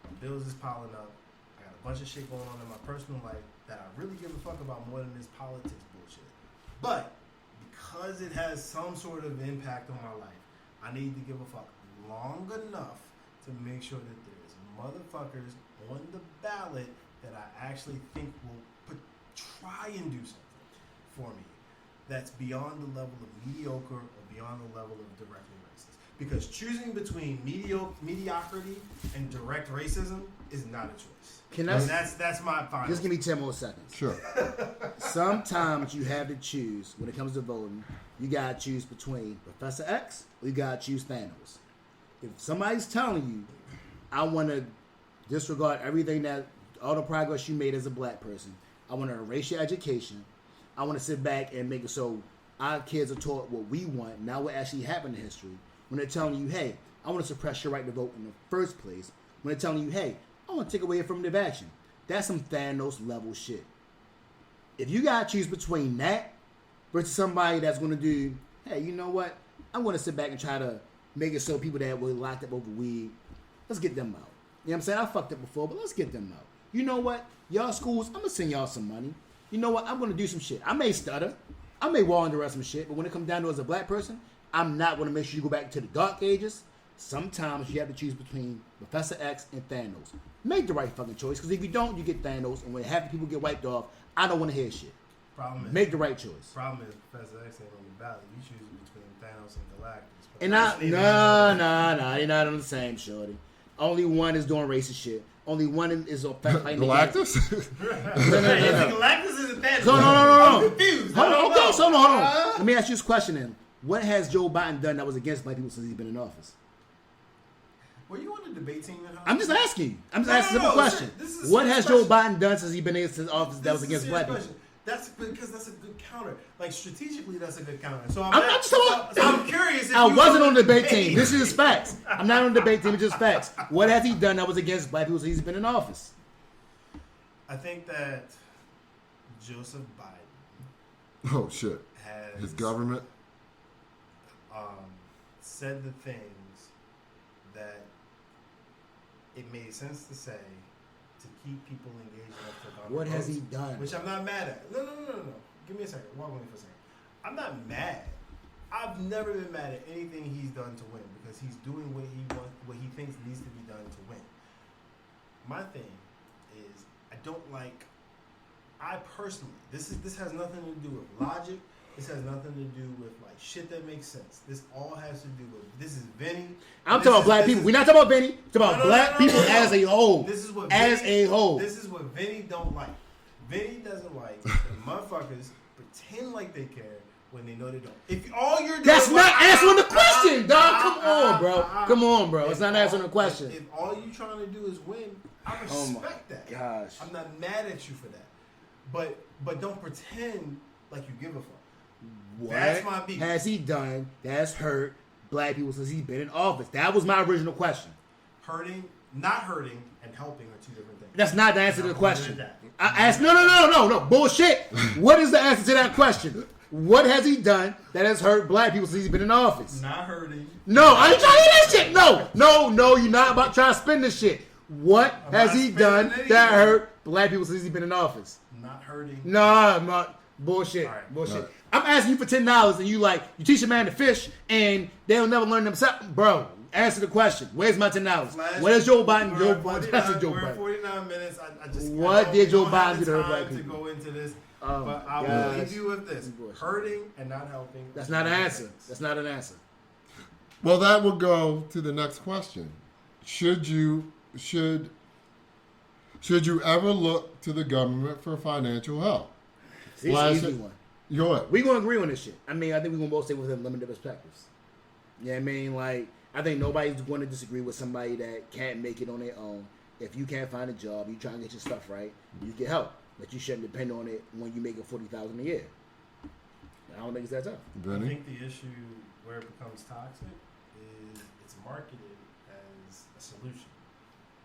My bills is piling up. I got a bunch of shit going on in my personal life that I really give a fuck about more than this politics bullshit. But because it has some sort of impact on my life, I need to give a fuck long enough to make sure that there's motherfuckers on the ballot that I actually think will try and do something for me that's beyond the level of mediocre or beyond the level of directly racist. Because choosing between mediocrity and direct racism is not a choice. That's my final. Just give me 10 more seconds. Sure. Sometimes you have to choose when it comes to voting. You gotta choose between Professor X or you gotta choose Thanos. If somebody's telling you, I want to disregard everything all the progress you made as a black person. I want to erase your education. I want to sit back and make it so our kids are taught what we want, not what actually happened in history. When they're telling you, hey, I want to suppress your right to vote in the first place. When they're telling you, hey, I want to take away affirmative action. That's some Thanos level shit. If you got to choose between that versus somebody that's going to do, hey, you know what? I'm going to sit back and try to make it so people that were locked up over weed, let's get them out. You know what I'm saying? I fucked up before, but let's get them out. You know what? Y'all schools, I'm going to send y'all some money. You know what? I'm going to do some shit. I may stutter. I may wander some shit, but when it comes down to as a black person, I'm not going to make sure you go back to the dark ages. Sometimes you have to choose between Professor X and Thanos. Make the right fucking choice, because if you don't, you get Thanos, and when half the people get wiped off, I don't want to hear shit. Make the right choice. Problem is, Professor X ain't on the ballot. You choose between Thanos and Galactus. And you're not on the same, shorty. Only one is doing racist shit. Only one is fighting Galactus? Galactus is a Thanos. No. I'm confused. Hold on. Let me ask you this question then. What has Joe Biden done that was against black people since he's been in office? Were you on the debate team at home? I'm just asking you. I'm just asking a simple question. What has Joe Biden done since he's been in his office that was against black people? That's because that's a good counter. Like strategically, that's a good counter. So I'm curious. If I wasn't on the debate team. This is just facts. I'm not on the debate team. It's just facts. What has he done that was against black people since he's been in office? I think that Joseph Biden. Oh shit! Has his government said the things that it made sense to say to keep people engaged enough to vote. What has he done? Which I'm not mad at. No. Give me a second. Walk with me for a second. I'm not mad. I've never been mad at anything he's done to win because he's doing what he wants, what he thinks needs to be done to win. My thing is, I personally, this has nothing to do with logic. This has nothing to do with like shit that makes sense. This all has to do with, this is Venny. I'm talking about black people. We're not talking about Venny. We're talking about black people as a whole. This is what This is what Venny don't like. Venny doesn't like when motherfuckers pretend like they care when they know they don't. If all you're doing, that's not answering the question, dog. Come on, bro. It's not answering the question. If all you're trying to do is win, I respect that. Gosh, I'm not mad at you for that. But don't pretend like you give a fuck. What that's my beef. has he done that's hurt black people since he's been in office? That was my original question. Not hurting, and helping are two different things. That's not the answer to the I'm question. gonna do I asked, no, bullshit. What is the answer to that question? What has he done that has hurt black people since he's been in office? Not hurting. No, I ain't trying to hear that shit. No, you're not about trying to spin this shit. What has not he spinning done it that either. hurt black people since he's been in office? Not hurting. Nah, I'm not. Bullshit. All right. Bullshit. All right. I'm asking you for $10 and you teach a man to fish and they'll never learn themselves. Bro, answer the question. Where's my $10? Flash, Where's Joe Biden? We're Joe at Biden. 49 That's a Joe we're at Biden. 49 minutes. I just What I did Joe don't have Biden the do to hurt time black to people? go into this, Oh, but I will gosh. leave you with this: Bullshit. hurting and not helping. That's not an answer. That's not an answer. Well, that will go to the next question. Should you ever look to the government for financial help? See, it's Flash an easy it. one. Go ahead. We're going to agree on this shit. I mean, I think we're going to both say within limited perspectives. Yeah, I mean, I think nobody's going to disagree with somebody that can't make it on their own. If you can't find a job, you try and get your stuff right, you get help. But you shouldn't depend on it when you make $40,000 a year. I don't think it's that tough. I Benny? think the issue where it becomes toxic is it's marketed as a solution,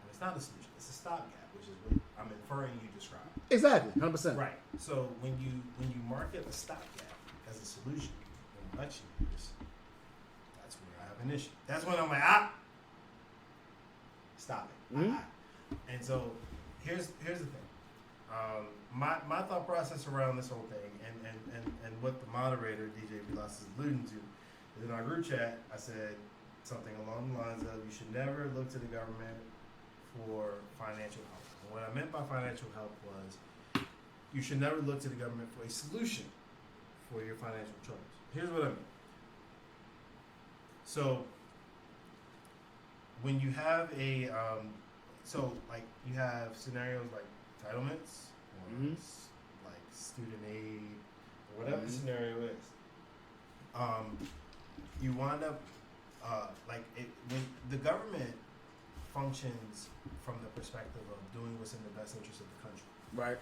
and it's not a solution. It's a stopgap, which is what I'm inferring you described. Exactly, 100%. Right. So when you market a stopgap as a solution in election years, that's where I have an issue. That's when I'm like, stop it. Mhm. And so here's the thing. My thought process around this whole thing and what the moderator DJ Vilas is alluding to is in our group chat. I said something along the lines of you should never look to the government for financial help. And what I meant by financial help was you should never look to the government for a solution for your financial troubles. Here's what I mean. So when you have you have scenarios like entitlements or Mhm. like student aid or whatever the scenario is, you wind up when the government functions from the perspective of doing what's in the best interest of the country. Right.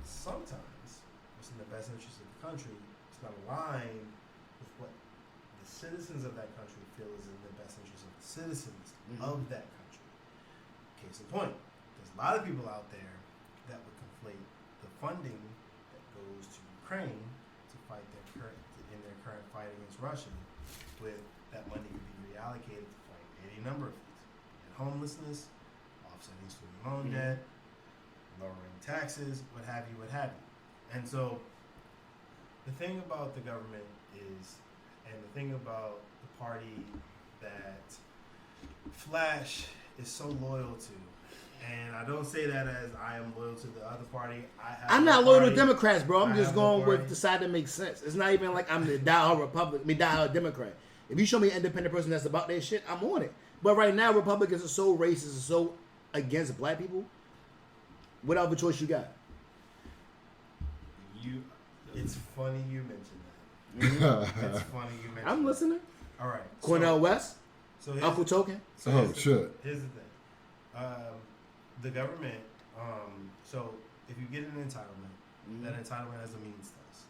Sometimes what's in the best interest of the country is not aligned with what the citizens of that country feel is in the best interest of the citizens of that country. Case in point, there's a lot of people out there that would conflate the funding that goes to Ukraine to fight their current fight against Russia with that money could be reallocated to fight any number of things. And homelessness, offsetting student loan debt, lowering taxes, what have you. And so the thing about the government is, and the thing about the party that Flash is so loyal to, and I don't say that as I am loyal to the other party. I'm not loyal to Democrats, bro. I'm I just have going no with party. the side that makes sense. It's not even like I'm the diehard diehard Democrat. If you show me an independent person that's about their shit, I'm on it. But right now, Republicans are so racist and so against black people. What other choice you got? It's funny you mentioned that. It's funny you mentioned I'm listening. That. All right. Cornell West, So here's, Uncle Token. so Oh, here's the- shit. Here's the thing. The government, so if you get an entitlement, that entitlement has a means test.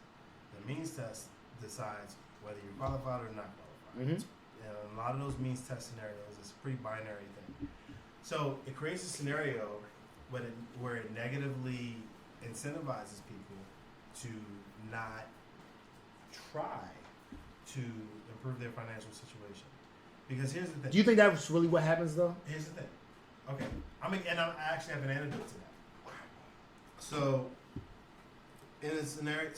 The means test decides whether you're qualified or not qualified. And a lot of those means test scenarios, it's a pretty binary thing. So it creates a scenario where it negatively incentivizes people to not try to improve their financial situation. Because here's the thing. Do you think that's really what happens though? Here's the thing. Okay. I actually have an antidote to that. So, in a scenario,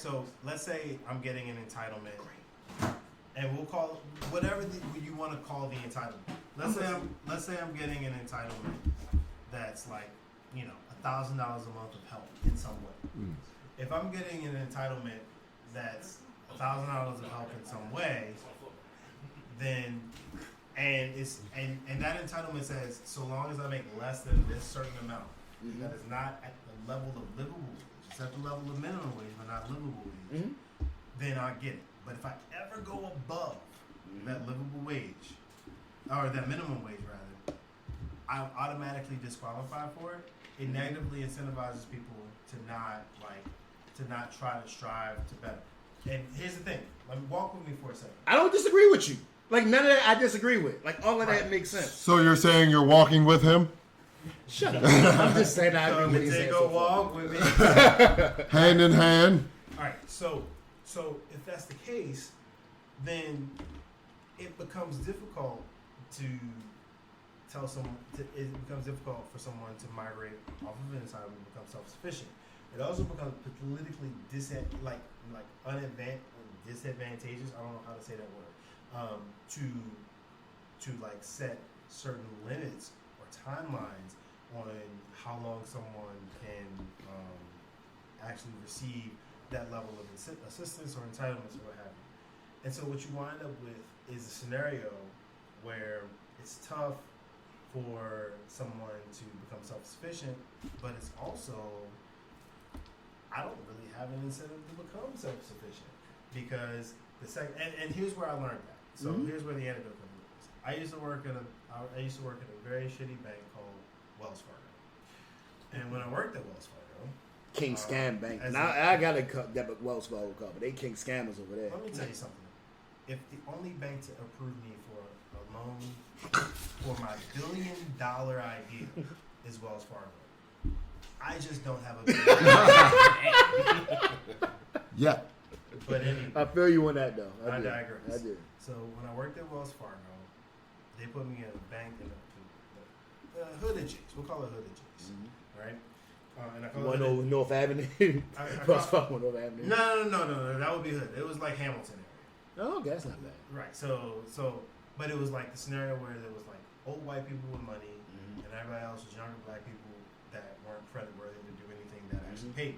let's say I'm getting an entitlement, and we'll call it whatever you want to call the entitlement. Let's say I'm getting an entitlement that's like, $1,000 a month of help in some way. If I'm getting an entitlement that's $1,000 of help in some way, then and that entitlement says so long as I make less than this certain amount that is not at the level of livable wage, it's at the level of minimum wage but not livable wage, then I get it. But if I ever go above that livable wage, or that minimum wage rather, I'm automatically disqualified for it. It negatively incentivizes people to not try to strive to better. And here's the thing. Let me walk with me for a second. I don't disagree with you. Like, none of that I disagree with. Like, all of that Right. makes sense. So you're saying you're walking with him, Shut up. I'm just saying I So agree with you. take a walk with me. hand in hand? All right. So if that's the case, then it becomes difficult to tell someone. It becomes difficult for someone to migrate off of entitlement and become self-sufficient. It also becomes politically disadvantageous. I don't know how to say that word. To like set certain limits or timelines on how long someone can actually receive that level of assistance or entitlements or what have you. And so what you wind up with is a scenario where it's tough for someone to become self-sufficient, but it's also, I don't really have an incentive to become self-sufficient because and here's where I learned that. So here's where the anecdote comes in. I used to work in a very shitty bank called Wells Fargo. And when I worked at Wells Fargo, King Scam Bank. as Now, a- I got a debit Wells Fargo cover. They king scammers over there. let me tell you something. If the only bank to approve me for a loan for my $1 billion idea is Wells Fargo, I just don't have a billion. Yeah. But anyway, I feel you on that, though. I did. digress. I did. So when I worked at Wells Fargo, they put me in a bank in the Hood of Jigs. We'll call it Hood of Jigs, right? And I call One it over North Avenue. I Wells call- Fargo North Avenue. No, that would be Hood. It was like Hamilton area. Oh, okay, that's not bad. Right. So, but it was like the scenario where there was like old white people with money, and everybody else was younger black people that weren't creditworthy to do anything that actually paid.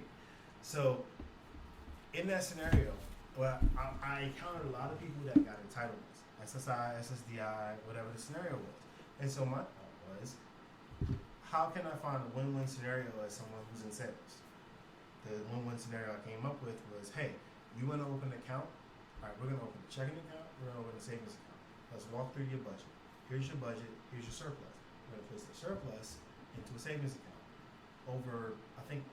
So, in that scenario, well, I encountered a lot of people that got entitlements, SSI, SSDI, whatever the scenario was. And so my thought was, how can I find a win-win scenario as someone who's in sales? The win-win scenario I came up with was, hey, you want to open an account? All right, we're going to open a checking account. We're going to open a savings account. Let's walk through your budget. Here's your budget. Here's your surplus. We're going to place the surplus into a savings account. Over, I think,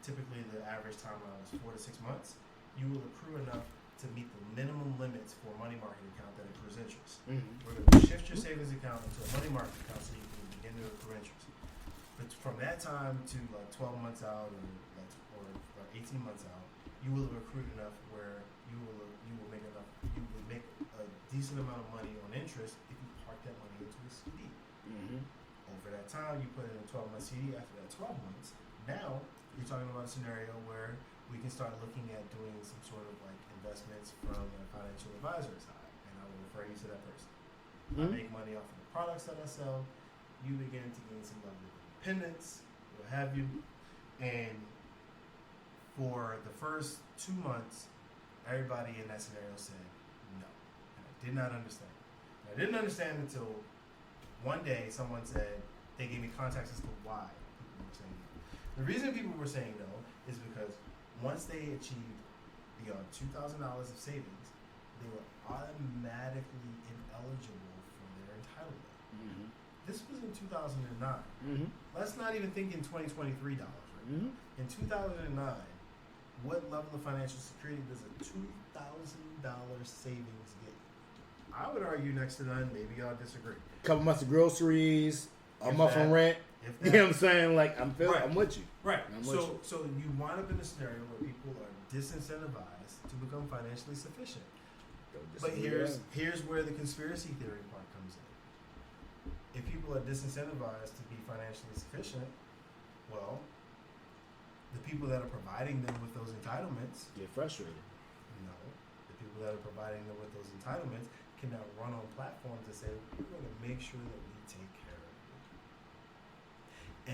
typically the average timeline is 4 to 6 months. You will accrue enough to meet the minimum limits for a money market account that accrues interest. We're going to shift your savings account into a money market account so you can begin to accrue interest. But from that time to like 12 months out or 18 months out, you will have accrued enough where you will make a decent amount of money on interest if you park that money into a CD. Over that time, you put in a 12-month CD. After that 12 months, now you're talking about a scenario where we can start looking at doing some sort of like investments from a financial advisor side, and I will refer you to that person. I make money off of the products that I sell. You begin to gain some level of independence, what have you, and for the first 2 months, everybody in that scenario said no. And I did not understand. And I didn't understand until one day someone said, they gave me context as to why people were saying no. The reason people were saying no is because once they achieved beyond $2,000 of savings, they were automatically ineligible for their entitlement. This was in 2009. Let's not even think in 2023 dollars. Right? In 2009, what level of financial security does a $2,000 savings get you? I would argue next to none. Maybe y'all disagree. Couple months of groceries, a If month that. on rent. If You that. know what I'm saying? Like, I'm Right. I'm with you. Right. I'm with you. So you wind up in a scenario where people are disincentivized to become financially sufficient. But here's where the conspiracy theory part comes in. If people are disincentivized to be financially sufficient, well, the people that are providing them with those entitlements, Get frustrated. no, the people that are providing them with those entitlements can now run on platforms and say, we're going to make sure that we take care of you.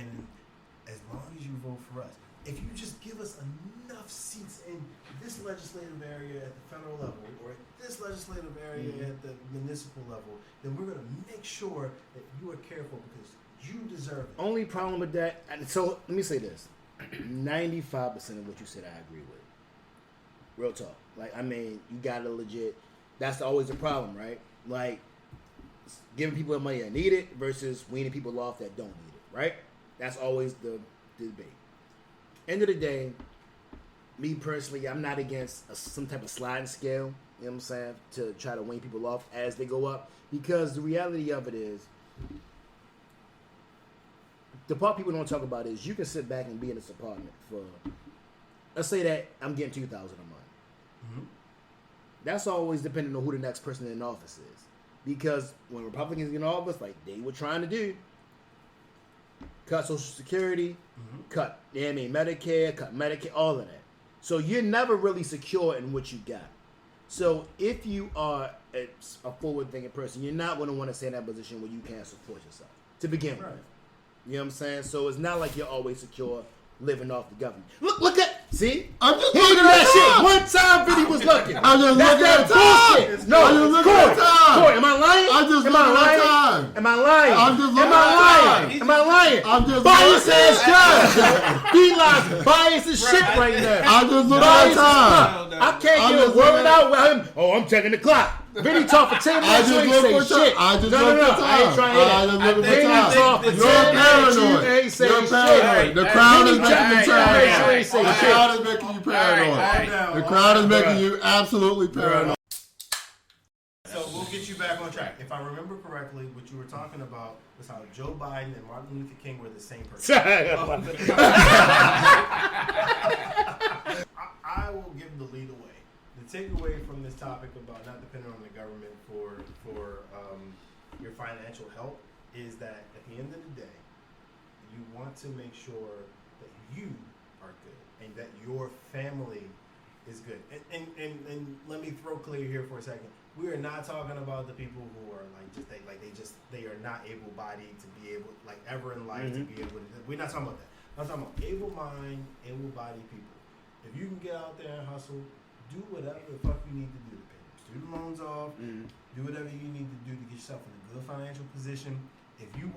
And as long as you vote for us, if you just give us enough seats in this legislative area at the federal level or this legislative area at the municipal level, then we're going to make sure that you are careful because you deserve it. Only problem with that, and so let me say this: 95% of what you said, I agree with. Real talk. Like, I mean, you got to legit. That's always a problem, right? Like, giving people the money that need it versus weaning people off that don't need it, right? That's always the debate. End of the day, me personally, I'm not against some type of sliding scale. You know what I'm saying? To try to wean people off as they go up, because the reality of it is, the part people don't talk about is you can sit back and be in this apartment for, let's say that I'm getting $2,000 a month. Mm-hmm. That's always depending on who the next person in office is. Because when Republicans get in office, like they were trying to do, cut Social Security, cut, you know what I mean, Medicare, cut Medicaid, all of that. So you're never really secure in what you got. So if you are a forward-thinking person, you're not going to want to stay in that position where you can't support yourself to begin with. You know what I'm saying? So it's not like you're always secure living off the government. Look at, see? I'm just He looking did at that shit time. one time. Vinny was looking. I'm just That's looking that at time. bullshit. No, I'm just looking at time. Corey, am I lying? I'm just am I looking at lying? time. Am I lying? I'm just looking am I at lying? time. Am I lying? I'm just bias looking ass at guy. He lies bias as shit right now. I'm just looking Bias at as time. fuck. I can't I'm get a just word looking out with him. Oh, I'm checking the clock. Vinny talk for 10 I minutes. just You ain't look say for time. shit. I just no, look for I ain't time. trying to hear I that. just look for Vinny time. talk for 10 You're minutes. You paranoid. ain't say You're shit. paranoid. The crowd is Vinny making you check the paranoid. camera. You ain't say The shit. crowd is making you paranoid. The crowd is making you absolutely paranoid. So we'll get you back on track. If I remember correctly, what you were talking about was how Joe Biden and Martin Luther King were the same person. I will give the lead away. The takeaway from this topic about not depending on the government for your financial help is that at the end of the day, you want to make sure that you are good and that your family is good. And let me throw clear here for a second. We are not talking about the people who are they are not able-bodied to be able, like, ever in life to be able to. We're not talking about that. I'm talking about able-minded, able-bodied people. If you can get out there and hustle, do whatever the fuck you need to do to pay your student loans off. Do whatever you need to do to get yourself in a good financial position. If you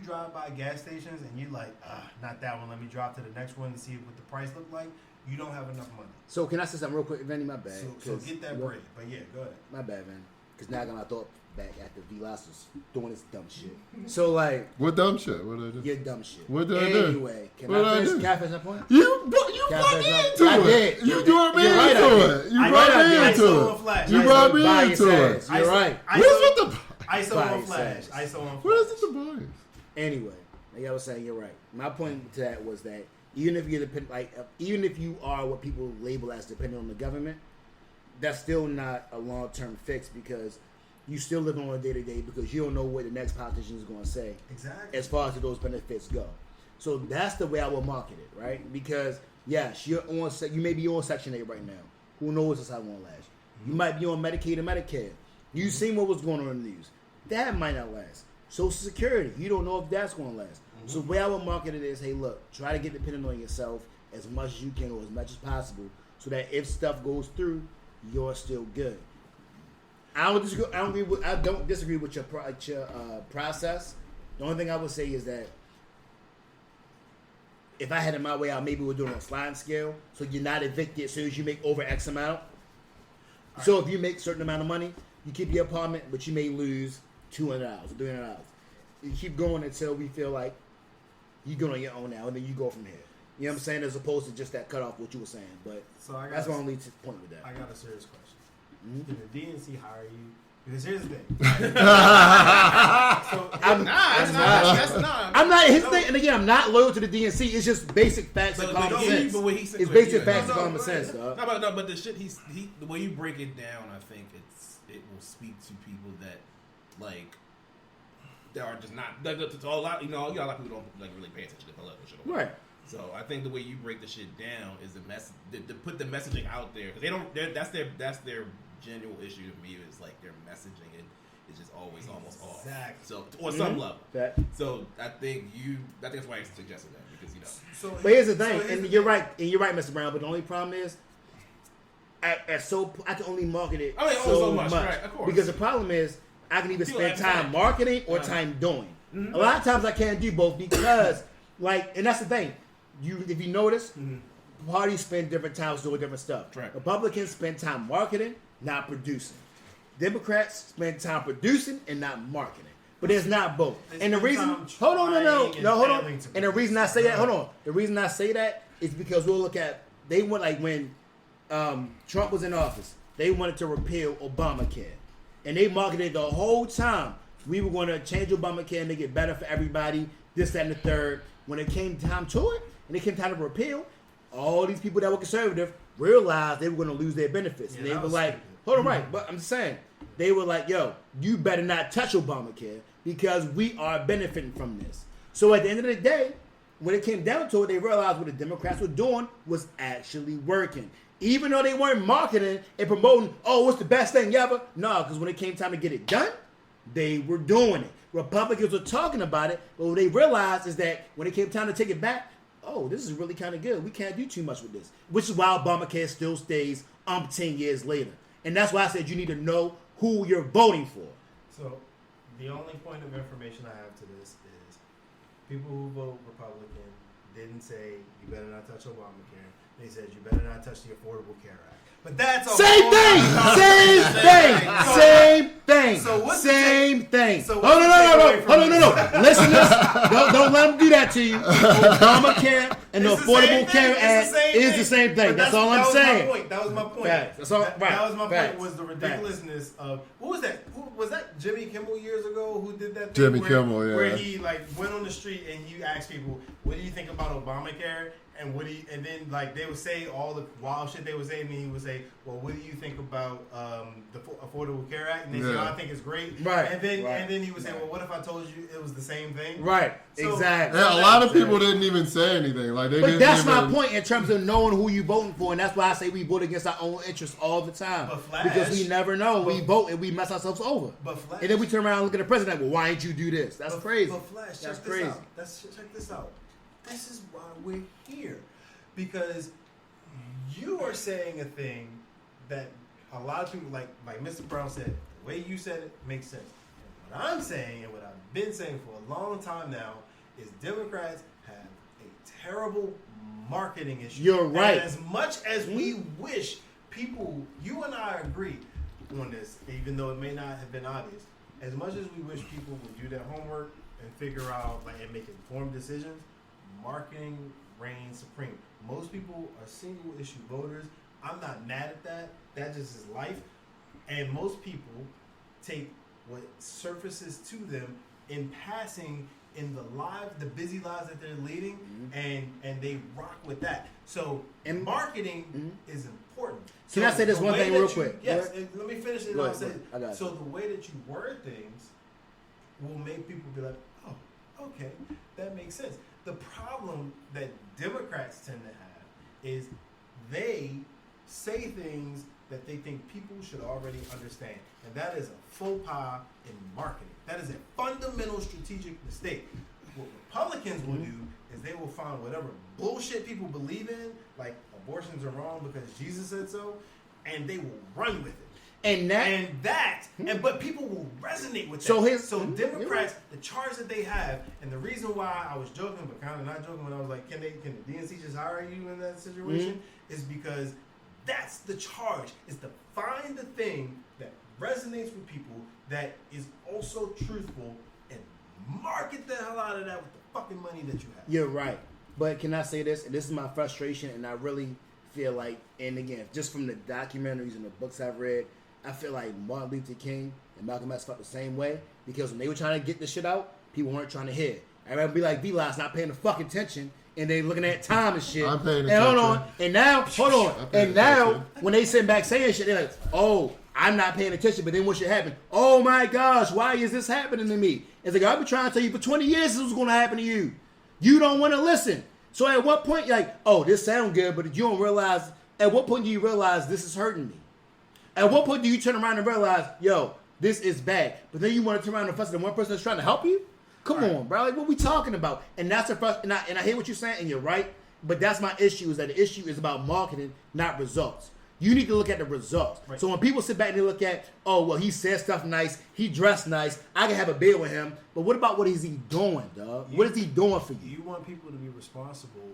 drive by gas stations and you're like, not that one, let me drop to the next one to see what the price look like, you don't have enough money. So can I say something real quick, Vinny? My bad. So get that bread. But yeah, go ahead. My bad, man. Because now I got my thought back after V-Loss was doing this dumb shit. So, like, What dumb shit? What did I do? your dumb shit. What did I do? Anyway, can What did I I finish? do? Can I finish that point? You Can I brought finish me that? into I it. did. You brought me You're right, I into did. it. You I brought did. me I into ISO on it. Flash. You ISO brought me bias into ass. it. You're right. What's with the ISO on Bias Flash. ass. ISO on Flash. What is it the bias? Anyway, like I was saying, you're right. My point to that was that even if you even if you are what people label as dependent on the government, that's still not a long-term fix because you still live on a day-to-day because you don't know what the next politician is going to say. Exactly. As far as those benefits go. So that's the way I will market it, right? Because yes, you may be on Section 8 right now. Who knows this how long last? You might be on Medicaid and Medicare. You've seen what was going on in the news. That might not last. Social Security, you don't know if that's going to last. So the way I will market it is, hey, look, try to get dependent on yourself as much as you can or as much as possible so that if stuff goes through, you're still good. I don't disagree with your process. The only thing I would say is that if I had it my way, I maybe would do it on a sliding scale, so you're not evicted as soon as you make over X amount. So if you make a certain amount of money, you keep your apartment, but you may lose $200 or $300. You keep going until we feel like you're good on your own now, and then you go from here. You know what I'm saying? As opposed to just that cut off what you were saying. But that's my only point with that. I got a serious question. Did the DNC hire you? Because here's the thing. I'm not. His thing, and again, I'm not loyal to the DNC. It's just basic facts and common sense. It's basic facts and common sense, dog. But the shit the way you break it down, I think it will speak to people that like that are just not like a lot. You know, a lot of people don't like really pay attention to political shit. Right. So I think the way you break the shit down is the message to put the messaging out there because they don't. That's their genuine issue to me is like their messaging is just always almost off. Exactly. So on some level. That. So I think that's why I suggested that because you know. But here's the thing, you're right, Mr. Brown. But the only problem is, I can only market it so much, right? Of course. Because the problem is, I can either spend time marketing or time doing. Mm-hmm. A lot of times I can't do both because, and that's the thing. If you notice, parties spend different times doing different stuff. Right. Republicans spend time marketing, not producing. Democrats spend time producing and not marketing. But it's not both. And the reason, hold on. And the reason I say that, is because we'll look at they went like when Trump was in office, they wanted to repeal Obamacare, and they marketed the whole time we were going to change Obamacare and make it better for everybody. This, that, and the third. When it came time to it, and it came time to repeal, all these people that were conservative realized they were going to lose their benefits, and they were like, "Hold on, right?" But I'm saying they were like, "Yo, you better not touch Obamacare because we are benefiting from this." So at the end of the day, when it came down to it, they realized what the Democrats were doing was actually working. Even though they weren't marketing and promoting, oh, what's the best thing ever? No, because when it came time to get it done, they were doing it. Republicans were talking about it, but what they realized is that when it came time to take it back, oh, this is really kind of good. We can't do too much with this. Which is why Obamacare still stays 10 years later. And that's why I said you need to know who you're voting for. So the only point of information I have to this is people who vote Republican didn't say you better not touch Obamacare. They said you better not touch the Affordable Care Act. But that's a Same thing. So what's the Same thing. So Oh no. from Listeners, don't let them do that to you. Obamacare and the It's the Affordable same Care thing. Act It's the same is thing. the same thing. But That's all I'm saying. That was my point. Facts. That's all- That right. was my Facts. point. Was the ridiculousness of who was that? Who was that? Jimmy Kimmel years ago who did that? Thing Jimmy Kimmel, yeah. Where he like went on the street and he asked people, "What do you think about Obamacare?" And and then like they would say all the wild shit they would say, and then he would say, "Well, what do you think about the Affordable Care Act?" And they say, "Oh, I think it's great." Right. And then he would say, "Well, what if I told you it was the same thing?" Right. So- Exactly. Yeah, a lot of people didn't even say anything. Like they But didn't that's even, my point in terms of knowing who you voting for, and that's why I say we vote against our own interests all the time. But Flash- because we never know. We but- vote and we mess ourselves over. But Flash- And then we turn around and look at the president. Well, why didn't you do this? That's crazy. But Flash, That's check crazy. this out. Check this out. This is why we're here. Because you are saying a thing that a lot of people, like Mr. Brown said, the way you said it makes sense. And what I'm saying, and what I've been saying for a long time now, is Democrats have a terrible marketing issue. You're right. And as much as we wish people, you and I agree on this, even though it may not have been obvious, as much as we wish people would do their homework and figure out and make informed decisions, marketing reigns supreme. Most people are single issue voters. I'm not mad at that. That just is life. And most people take what surfaces to them in passing in the busy lives that they're leading, and they rock with that. So And- marketing is important. Can I say this the one way thing that real you- quick? Yes, and let me finish it and Go I'll ahead, say go ahead. I got so you. the way that you word things will make people be like, oh, okay, that makes sense. The problem that Democrats tend to have is they say things that they think people should already understand. And that is a faux pas in marketing. That is a fundamental strategic mistake. What Republicans will do is they will find whatever bullshit people believe in, like abortions are wrong because Jesus said so, and they will run with it. But people will resonate with that. So Democrats, the charge that they have, and the reason why I was joking, but kind of not joking when I was like, can the DNC just hire you in that situation? Is because that's the charge, is to find the thing that resonates with people that is also truthful and market the hell out of that with the fucking money that you have. You're right. But can I say this? And this is my frustration, and I really feel like, and again, just from the documentaries and the books I've read, I feel like Martin Luther King and Malcolm X felt the same way, because when they were trying to get this shit out, people weren't trying to hear. Everybody would be like, V-Li's not paying the fucking attention, and they looking at time and shit. I'm paying And hold attention. on. And now, hold on. And now, when they sit back saying shit, they're like, oh, I'm not paying attention, but then what should happen? Oh my gosh, why is this happening to me? It's like, I've been trying to tell you for 20 years this was going to happen to you. You don't want to listen. So at what point, you're like, oh, this sounds good, but you don't realize, at what point do you realize this is hurting me? At what point do you turn around and realize, yo, this is bad? But then you want to turn around and fuss at the one person that's trying to help you? Come on, bro. Like, what we talking about? And that's and I hear what you're saying, and you're right. But that's my issue, is that the issue is about marketing, not results. You need to look at the results. Right. So when people sit back and they look at, oh, well, he said stuff nice, he dressed nice, I can have a beer with him. But what about what is he doing, dog? What is he doing for you? You want people to be responsible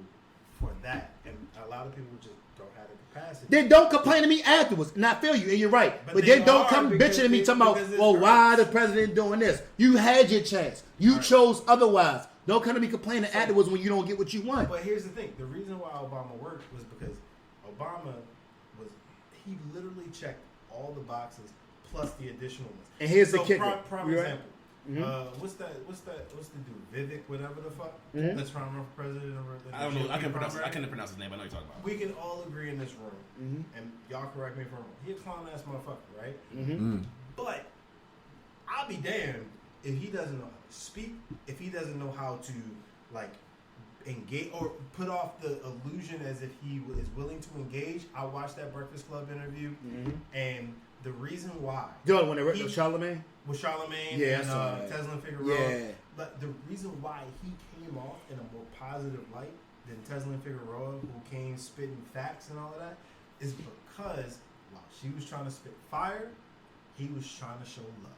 for that, and a lot of people just don't have the capacity. Then don't complain to me afterwards. And I feel you, and you're right. But then don't come bitching to me talking about, well, why the president doing this? You had your chance. You chose otherwise. Don't come to me complaining afterwards when you don't get what you want. But here's the thing. The reason why Obama worked was because Obama he literally checked all the boxes plus the additional ones. And here's the kicker. Prime You right? example. What's the dude? Vivek, whatever the fuck. That's running for president. I don't know. I can't pronounce his name. I know what you're talking about. We can all agree in this room, and y'all correct me if I'm wrong. He a clown ass motherfucker, right? But I'll be damned if he doesn't know how to speak, if he doesn't know how to like engage or put off the illusion as if he is willing to engage. I watched that Breakfast Club interview, and the reason why when they ripped Charlemagne. With Charlemagne and Tesla and Figueroa. Yeah. But the reason why he came off in a more positive light than Tesla and Figueroa, who came spitting facts and all of that, is because while she was trying to spit fire, he was trying to show love.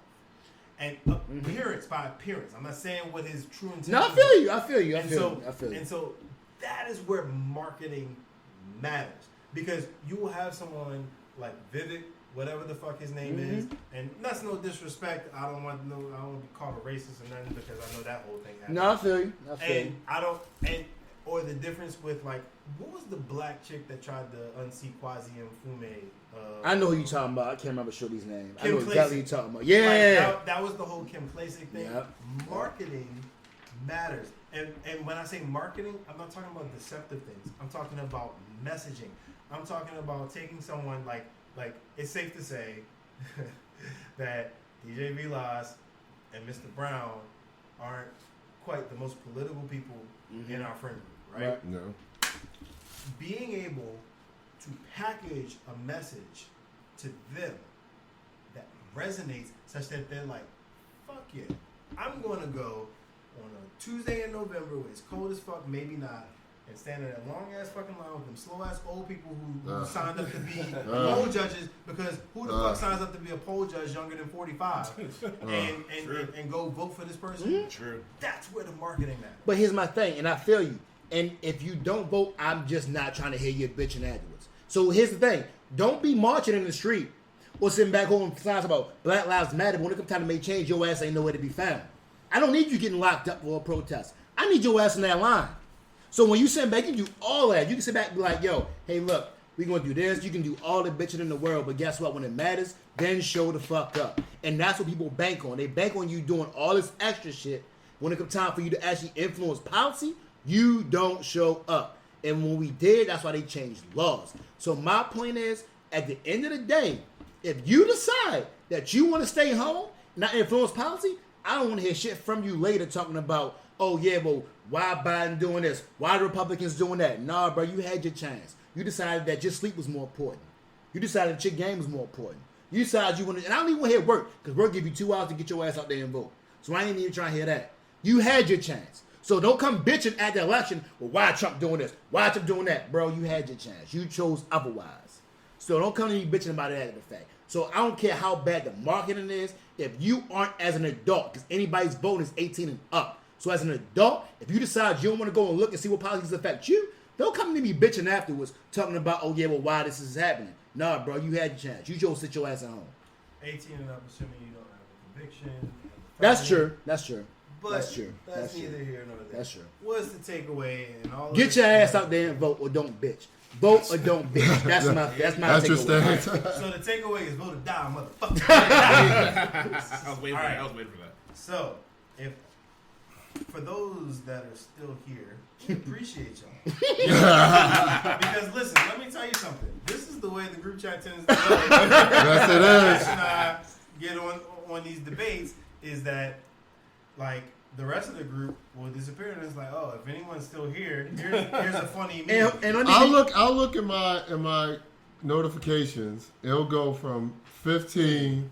And appearance by appearance. I'm not saying what his true intention. No, I feel you. I feel you. And so that is where marketing matters. Because you will have someone like Vivek, whatever the fuck his name is, and that's no disrespect. I don't want to be called a racist or nothing because I know that whole thing happened. No, I feel you. Or the difference with like, what was the black chick that tried to unseat Kwasi and Fume? I know who you talking about. I can't remember Shorty's name. Kim I know exactly who you talking about. Yeah, like, that was the whole Kim Klacik thing. Yep. Marketing matters, and when I say marketing, I'm not talking about deceptive things. I'm talking about messaging. I'm talking about taking someone like it's safe to say that DJ Vilas and Mr. Brown aren't quite the most political people in our friend group, right? No. Being able to package a message to them that resonates such that they're like, fuck yeah, I'm going to go on a Tuesday in November where it's cold as fuck, maybe not, and stand in that long ass fucking line with them slow ass old people who signed up to be poll judges, because who the fuck signs up to be a poll judge younger than 45 and go vote for this person? True. That's where the marketing matters. but here's my thing, and I feel you. And if you don't vote, I'm just not trying to hear you bitching afterwards. So here's the thing. Don't be marching in the street or sitting back home with signs about Black Lives Matter, but when it comes time to make change, your ass ain't nowhere to be found. I don't need you getting locked up for a protest. I need your ass in that line. So when you sit back, you can do all that. You can sit back and be like, yo, hey, look, we're going to do this. You can do all the bitching in the world, but guess what? When it matters, then show the fuck up. And that's what people bank on. They bank on you doing all this extra shit. When it comes time for you to actually influence policy, you don't show up. And when we did, that's why they changed laws. So my point is, at the end of the day, if you decide that you want to stay home, not influence policy, I don't want to hear shit from you later talking about, oh yeah, well, why Biden doing this? Why the Republicans doing that? Nah, bro, you had your chance. You decided that your sleep was more important. You decided that your game was more important. You decided you want to, and I don't even want to hear work, because work give you 2 hours to get your ass out there and vote. So I ain't even trying to hear that. You had your chance. So don't come bitching at the election, well, why Trump doing this? Why Trump doing that? Bro, you had your chance. You chose otherwise. So don't come to me bitching about it after the fact. So I don't care how bad the marketing is, if you aren't as an adult, because anybody's voting is 18 and up. So as an adult, if you decide you don't want to go and look and see what policies affect you, don't come to me bitching afterwards talking about, oh yeah, well, why this is happening. Nah, bro, you had your chance. You chose to sit your ass at home. 18 and up, assuming you don't have a conviction. That's true. That's true. But that's true. That's That's neither true. here nor there. That's true. What's the takeaway and all of Get this? your ass out there and vote, or don't bitch. Vote or don't bitch. That's my That's your takeaway. stance. So the takeaway is vote or die, motherfucker. I was waiting for that. I was waiting for that. So, if for those that are still here, we appreciate y'all. Because listen, let me tell you something. This is the way the group chat tends to go. Yes, it is. And I get on these debates is that like the rest of the group will disappear, and it's like, oh, if anyone's still here, here's a funny meme. And let me I'll look in my notifications. It'll go from 15.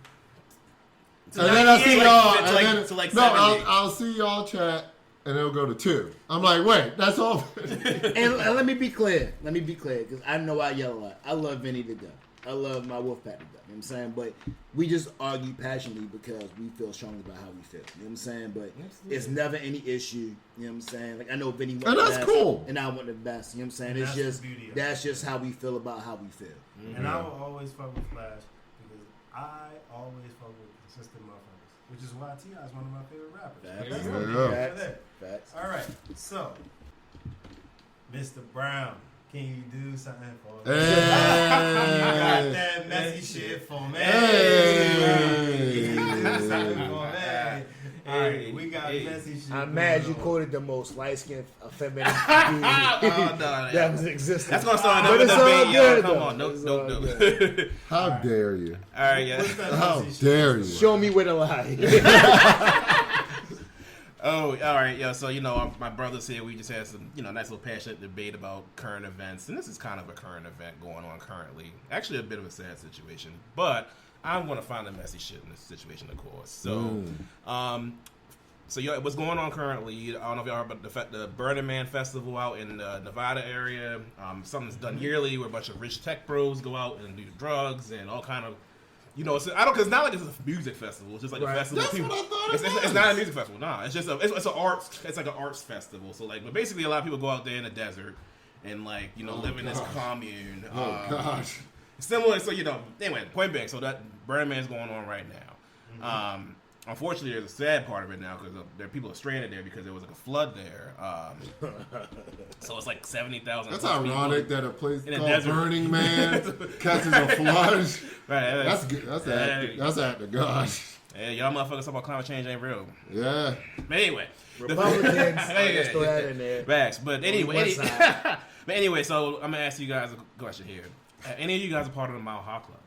To And then I see 98. y'all. to And like- then, to like no, 70. I'll see y'all chat, and it'll go to 2. I'm like, wait, that's all. and let me be clear. Let me be clear, because I know I yell a lot. I love Venny to death. I love my wolf pack to death. You know what I'm saying? But we just argue passionately because we feel strongly about how we feel. You know what I'm saying? But it's never any issue. You know what I'm saying? Like, I know Venny wants And the that's best, cool. and I want the best. You know what I'm saying? And It's that's the just beauty of that's just how we feel about how we feel. And I will always fuck with Flash because I always fuck with consistent motherfuckers, which is why T.I. is one of my favorite rappers. That's Yeah. the beauty right Facts. there. Facts. All right, so Mr. Brown, Can you do something for me? Hey. You got that messy shit for me. Hey. Can you do something for me? Hey, we got Hey. messy shit. I'm mad you going on. quoted the most light-skinned, feminine dude Oh, no, that was existing. That's gonna start But another it's all debate, yo. good, Come though. on, It's all nope. good. How dare you? All right, yeah. What's that How messy dare you? Show me where the lie. Oh, all right, yo. So my brothers here. We just had some, nice little passionate debate about current events, and this is kind of a current event going on currently. Actually, a bit of a sad situation, but I'm going to find the messy shit in this situation, of course. So, what's going on currently? I don't know if y'all heard about the Burning Man Festival out in the Nevada area. Something's done yearly where a bunch of rich tech bros go out and do drugs and all kind of. Cause it's not like it's a music festival. It's just like a festival. That's of people. what I thought it It's was. not a music festival. Nah, it's just it's an arts. It's like an arts festival. So but basically a lot of people go out there in the desert and live in this commune. Oh gosh. Similar. So anyway, point being, so that Burning Man's going on right now. Unfortunately, there's a sad part of it now because there people are stranded there because there was like a flood there. So it's like 70,000. That's ironic that a place in a called desert. Burning Man catches a flood. Right. That's good. That's at the gosh. Hey, y'all motherfuckers talking about climate change ain't real. Yeah. But anyway, Republicans, Hey, just throw that in there. facts. But anyway, West side. but anyway, so I'm gonna ask you guys a question here. Any of you guys a part of the Mile High Club?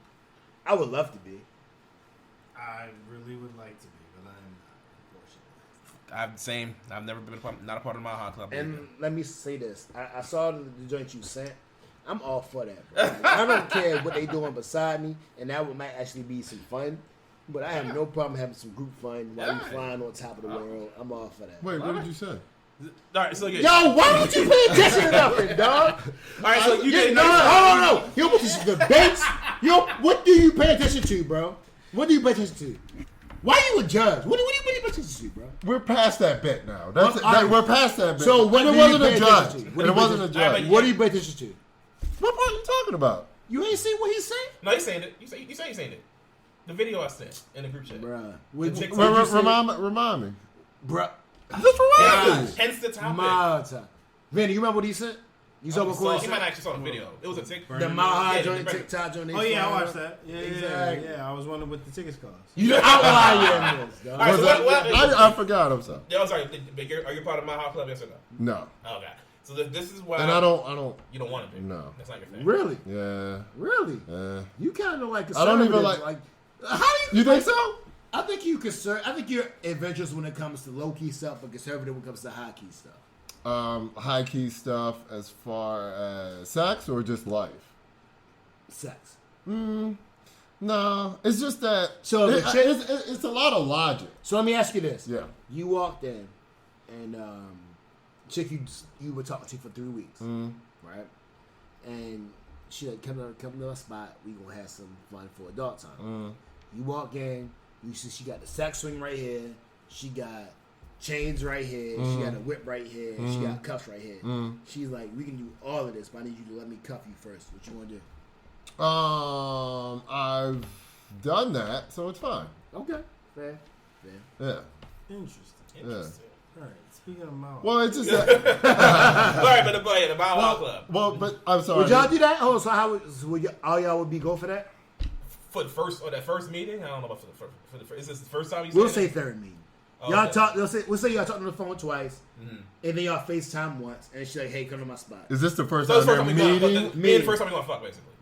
I would love to be. I really would like to be, but I'm not, unfortunately. I've never been not a part of the Mile High Club. And either. let me say this. I saw the joint you sent. I'm all for that, bro. Like, I don't care what they doing beside me, and that might actually be some fun. But I have no problem having some group fun while you flying on top of the world. I'm all for that. Wait, what did you say? All right, so yeah. Yo, why don't you pay attention to nothing, dog? All right, so you didn't No, know. hold on. Yo, what is debates? Yo, what do you pay attention to, bro? What do you pay attention to? Why you a judge? What do you pay attention to, bro? We're past that bit now. That's Well, all right. we're past that bit. So what And do it you wasn't pay a judge. attention to? And What do it you wasn't a pay judge. Yeah. What do you pay attention to? What are you talking about? You ain't see what he said? No, you saying it. You say you saying it. The video I sent in the group chat. Bruh. The chick- Remind me. Bruh. Just remind Yeah, me. hence the topic. My time. Vinny, you remember what he said? You saw what Corey He might said? actually saw the video. It was a TikTok. The Mile High Yeah, joint, the- TikTok joint. Oh yeah, I watched that. Yeah, Exactly. yeah. I was wondering what the tickets cost. You the outlier in this, dog. All right, so I forgot. I'm sorry. Yeah, I'm sorry. Are you part of Mile High Club? Yes or no? No, Okay. So this is why. and I don't. You don't want to be. No. That's not your thing. Really? Yeah. Really? You kind of like I don't even conservative, how do You think so? I think I think you're adventurous when it comes to low key stuff, but conservative when it comes to high key stuff. High key stuff as far as sex or just life? Sex. No, it's just that. So the chick- it's a lot of logic. So let me ask you this. Yeah. You walked in, and chick you were talking to for 3 weeks, right? And she like come to a spot. We gonna have some fun for adult time. You walk in, you see she got the sex swing right here. She got chains right here. She got a whip right here. She got cuffs right here. She's like, we can do all of this, but I need you to let me cuff you first. What you want to do? I've done that, so it's fine. Okay, fair. Yeah. Interesting. Interesting. All right. Speaking of mouth. Well, it's just that. All right, but go ahead. The Mile High Club. Well, but I'm sorry. Would y'all do that? Oh, so how would all y'all would be go for that? For the first meeting, I don't know about for the first. Is this the first time you? We'll said say it? third meeting. Oh, Y'all okay. talk. We'll say y'all talked on the phone twice, and then y'all FaceTime once, and she's like, "Hey, come to my spot." Is this the first So it's time the first they're time we meeting? going. Me and the first time we gonna fuck basically.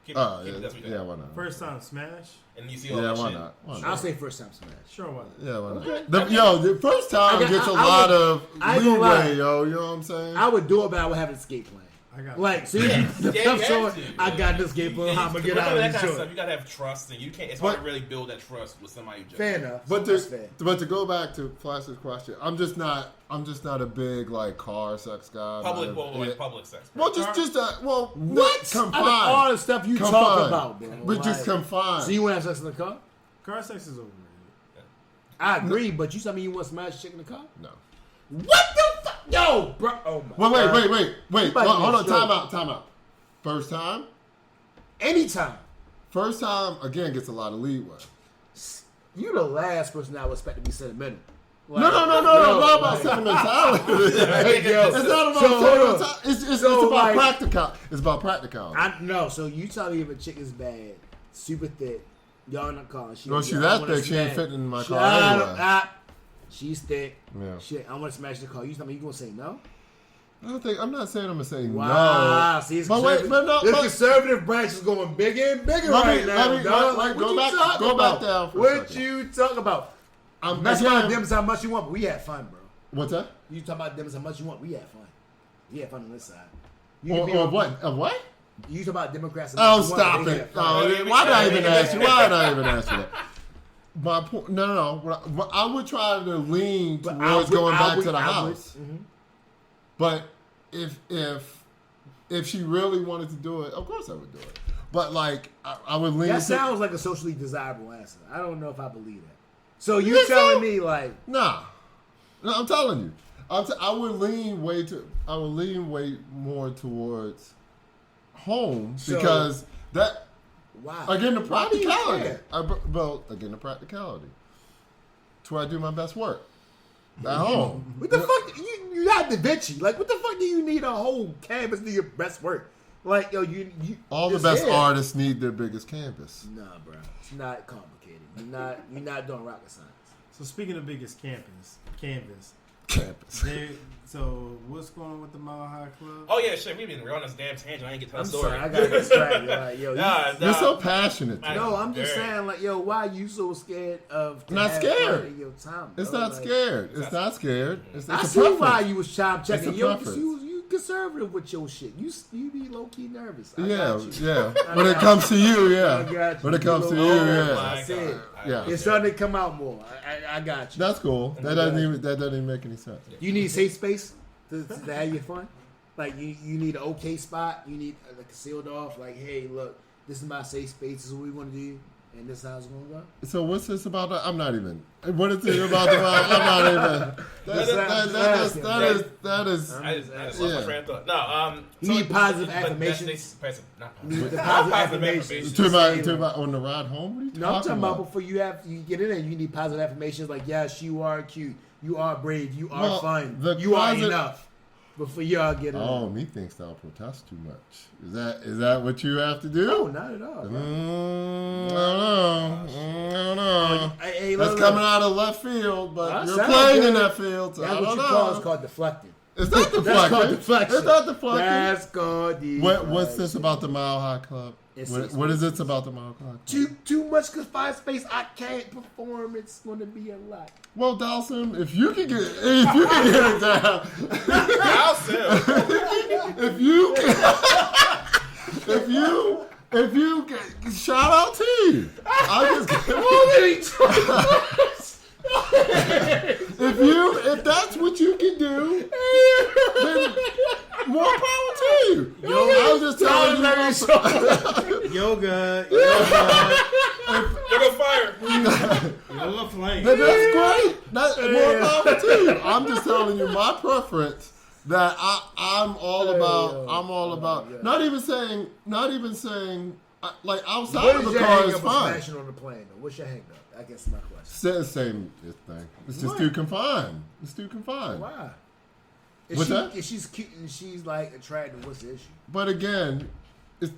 Keep Oh, it, that's what you yeah, think. why not? First time smash. And you see all Yeah, that why shit. not? Why I'll not? say first time smash. Sure, why not? Yeah, why not? Okay. The first time gets a I lot would- of I ain't gonna lie. leeway, yo. You know what I'm saying? I would do it, but I would have an escape plan. I got Like, so Yeah. the Yeah, stuff you showing, have to. I got this escape plan. How I'm gonna get out of that this kind of stuff. joint. You gotta have trust, and you can't. It's But- hard to really build that trust with somebody. You just Fair enough. But That's to, fair. but to go back to Flash's question, I'm just not a big like car sex guy. Public, Not a- like yeah. public sex. Well, just What? confined. Out of all the stuff you talk Confined. about, bro. But just Like, confined. So you want to have sex in the car? Car sex is overrated. I agree, but you tell me you want to smash a chick in the car? No. What the fuck? Yo, bro. Oh my. Well, God. wait. about to Hold get on. stroked. Time out. First time. Anytime. First time again gets a lot of leeway. You the last person I would expect to be sentimental. Like, No. Not about sentimentality. Yo, It's not about so, hold on. sentimentality. It's So, about like- practical. It's about practicality. No, so you tell me if a chick is bad, super thick, y'all in the car. Well, she she's that thick, she ain't fitting in my car anyway. She's thick. Yeah. Shit, I want to smash the car. You tell me you gonna say no? I'm not saying I'm gonna say Wow. no. See, it's But wait, conservative. but no, the but- conservative branch is going bigger and bigger Let me- right now. let me- dog. let- What go you back- talking go back about? down for a What second. you talking about? I'm That's why again- them is how much you want, but we had fun, bro. What's that? You talking about them is how much you want, we had fun. We had fun on this side. Or what? Of what? You talk about Democrats. Oh, and stop it! Oh, why did I even ask you? Why did I even ask you that? My point. No. What I would try to lean But towards going back to the I would- house. But if she really wanted to do it, of course I would do it. But like I would lean. That to, sounds like a socially desirable answer. I don't know if I believe that. So you think telling so? me like Nah. No, I'm telling you. I would lean way more towards home So- because that wow? again the Why do you practicality. care? Again the practicality. It's where I do my best work. At home. What the fuck? You got Da Vinci. Like, what the fuck do you need a whole canvas to do your best work? Like, yo, you All the it's best there. artists need their biggest canvas. Nah, bro, it's not complicated. You're not doing rocket science. So speaking of biggest canvas, Campus. so what's going on with the Mile High Club? Oh yeah, shit. We're on this damn tangent. I ain't get to I'm the story. sorry, I got distracted. Like, yo, You're so passionate. I today. no, I'm just Very. saying, like, yo, why you so scared of? Not have scared. fun in your time, It's bro? not Like, scared. It's not scared. It's I a see preference. why you was chop checking. It's a Yo, 'cause preference. you conservative with your shit. You be low key nervous. I Yeah, got you. yeah. I When it got comes to you, I yeah. got you. When it comes to you, Oh, yeah. my I said. Yeah. It's starting to come out more. I got you. That's cool. That doesn't even make any sense. You need safe space to have your fun. Like you need an okay spot. You need like sealed off. Like, hey, look, this is my safe space. This is what we want to do, and this is how it's gonna go. So what's this about? I'm not even. What is it about the? I'm not even. That is. I just lost Yeah. my train of thought. No, You need positive but affirmations. Not You need the positive. positive affirmations. affirmations. Talking about on the ride home. What are you No, I'm talking about about? before you get in there. You need positive affirmations like, yes, you are cute, you are brave, you are Well, fun, the you are posit- enough. Before y'all get in Oh, there. methinks thou protest too much. Is that what you have to do? No, not at all. bro. I don't know. Hey, That's look, coming out of left field, but That you're sounds playing in good. that field, so That's I what don't you know. call it's called deflecting. It's not That's called deflecting. deflection. It's not deflecting. That's called deflection. What's this about the Mile High Club? It's What is this about the Mile High Club? Too much confined space. I can't perform. It's going to be a lot. Well, Dawson, if you can get it down, if you can, shout out to you. I just if that's what you can do, then more power to you. I'm just telling you. Yoga, You're on fire. yoga flame. That's great. That's more power to you. I'm just telling you my preference. That I'm all about. Not even saying. Like outside What of is the your car hang is up with fine. smashing on the plane? Though? What's your hang up? I guess my question. Same thing. It's just What? too confined. It's too confined. Why? What's that? If she's cute and she's like attractive, what's the issue? But again, is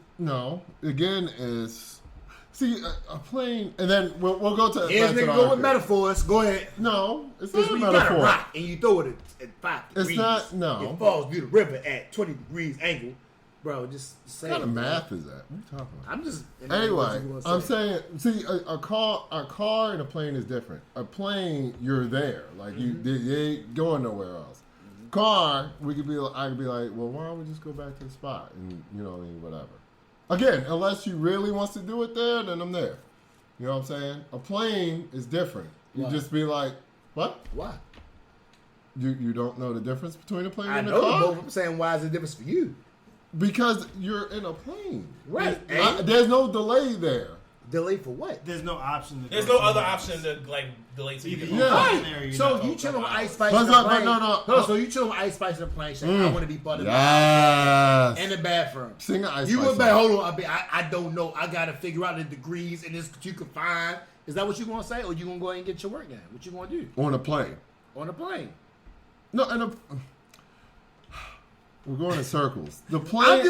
see a plane, and then we'll go to. Here's back to nigga the go with argument. metaphors. Go ahead. No, it's Because not a when you got a metaphor. rock and you throw it at 5 degrees, It's not. No. it falls through the river at 20 degrees angle. Bro, just say What kind of it, bro. math is that? What are you talking about? I'm just Anyway, what you I'm gonna say. saying, see, a car and a plane is different. A plane, you're there, like you ain't going nowhere else. Car, I could be like, well, why don't we just go back to the spot and whatever. Again, unless you really wants to do it there, then I'm there. You know what I'm saying? A plane is different. You Why? just be like, what? Why? You don't know the difference between a plane I and a know car? the both. I'm saying, why is the difference for you? Because you're in a plane. Right. There's no delay there. Delay for what? There's no option. To There's go no other somewhere option else. to like delay to Either you. you Yeah. go in there or you're So not. you chilling with Ice Spice But in the no, plane. no. So you chilling with Ice Spice in the plane saying, I want to be part of the Yes. in the bathroom. Sing an Ice You Spice went back, song. hold on. I don't know. I got to figure out the degrees and this you can find. Is that what you going to say? Or you going to go ahead and get your work done? What you going to do? On a plane. on a plane. No, we're going in circles. The plane.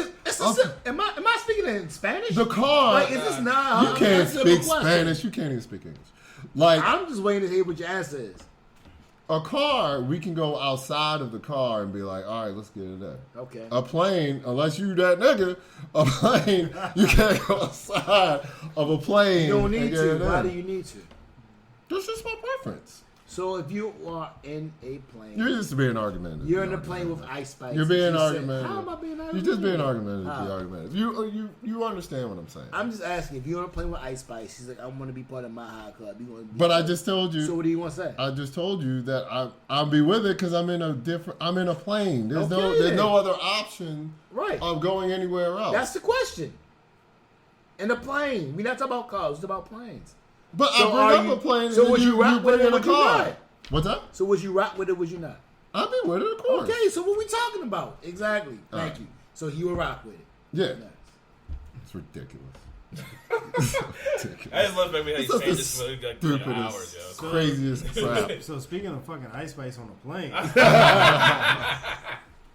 Am I speaking in Spanish? The car. Like, is this not? You can't speak Spanish. You can't even speak English. Like, I'm just waiting to hear what your answer is. a car, we can go outside of the car and be like, all right, let's get it in. Okay. A plane, unless you that nigga, a plane, you can't go outside of a plane. You don't need and get to. it Why in. do you need to? That's just my preference. So if you are in a plane, You're just being argumentative. you're in a plane with Ice Spice. You're being She said, argumentative. How am I being argumentative? You're just being argumentative. How? Be argumentative. You understand what I'm saying. I'm just asking, if you're on a plane with Ice Spice, she's like, I want to be part of my high club. You want to be But I just told you. So what do you want to say? I just told you that I'll be with it because I'm in a plane. There's Okay, then. no other option Right. of going anywhere else. That's the question. In a plane. We're not talking about cars. It's about planes. but So I are bring you- up a plane. so and would you rock with bring it in a or would you car. not? What's that? So would you rock with it or would you not? I'll be with it, of course. Okay, so what we talking about? Exactly. All Thank right. you. So you will rock with it. Yeah, Nice. it's ridiculous. I just love how It's you just say the this for like 3 hours, stupidest, yo. craziest crap. So speaking of fucking Ice Spice on a plane,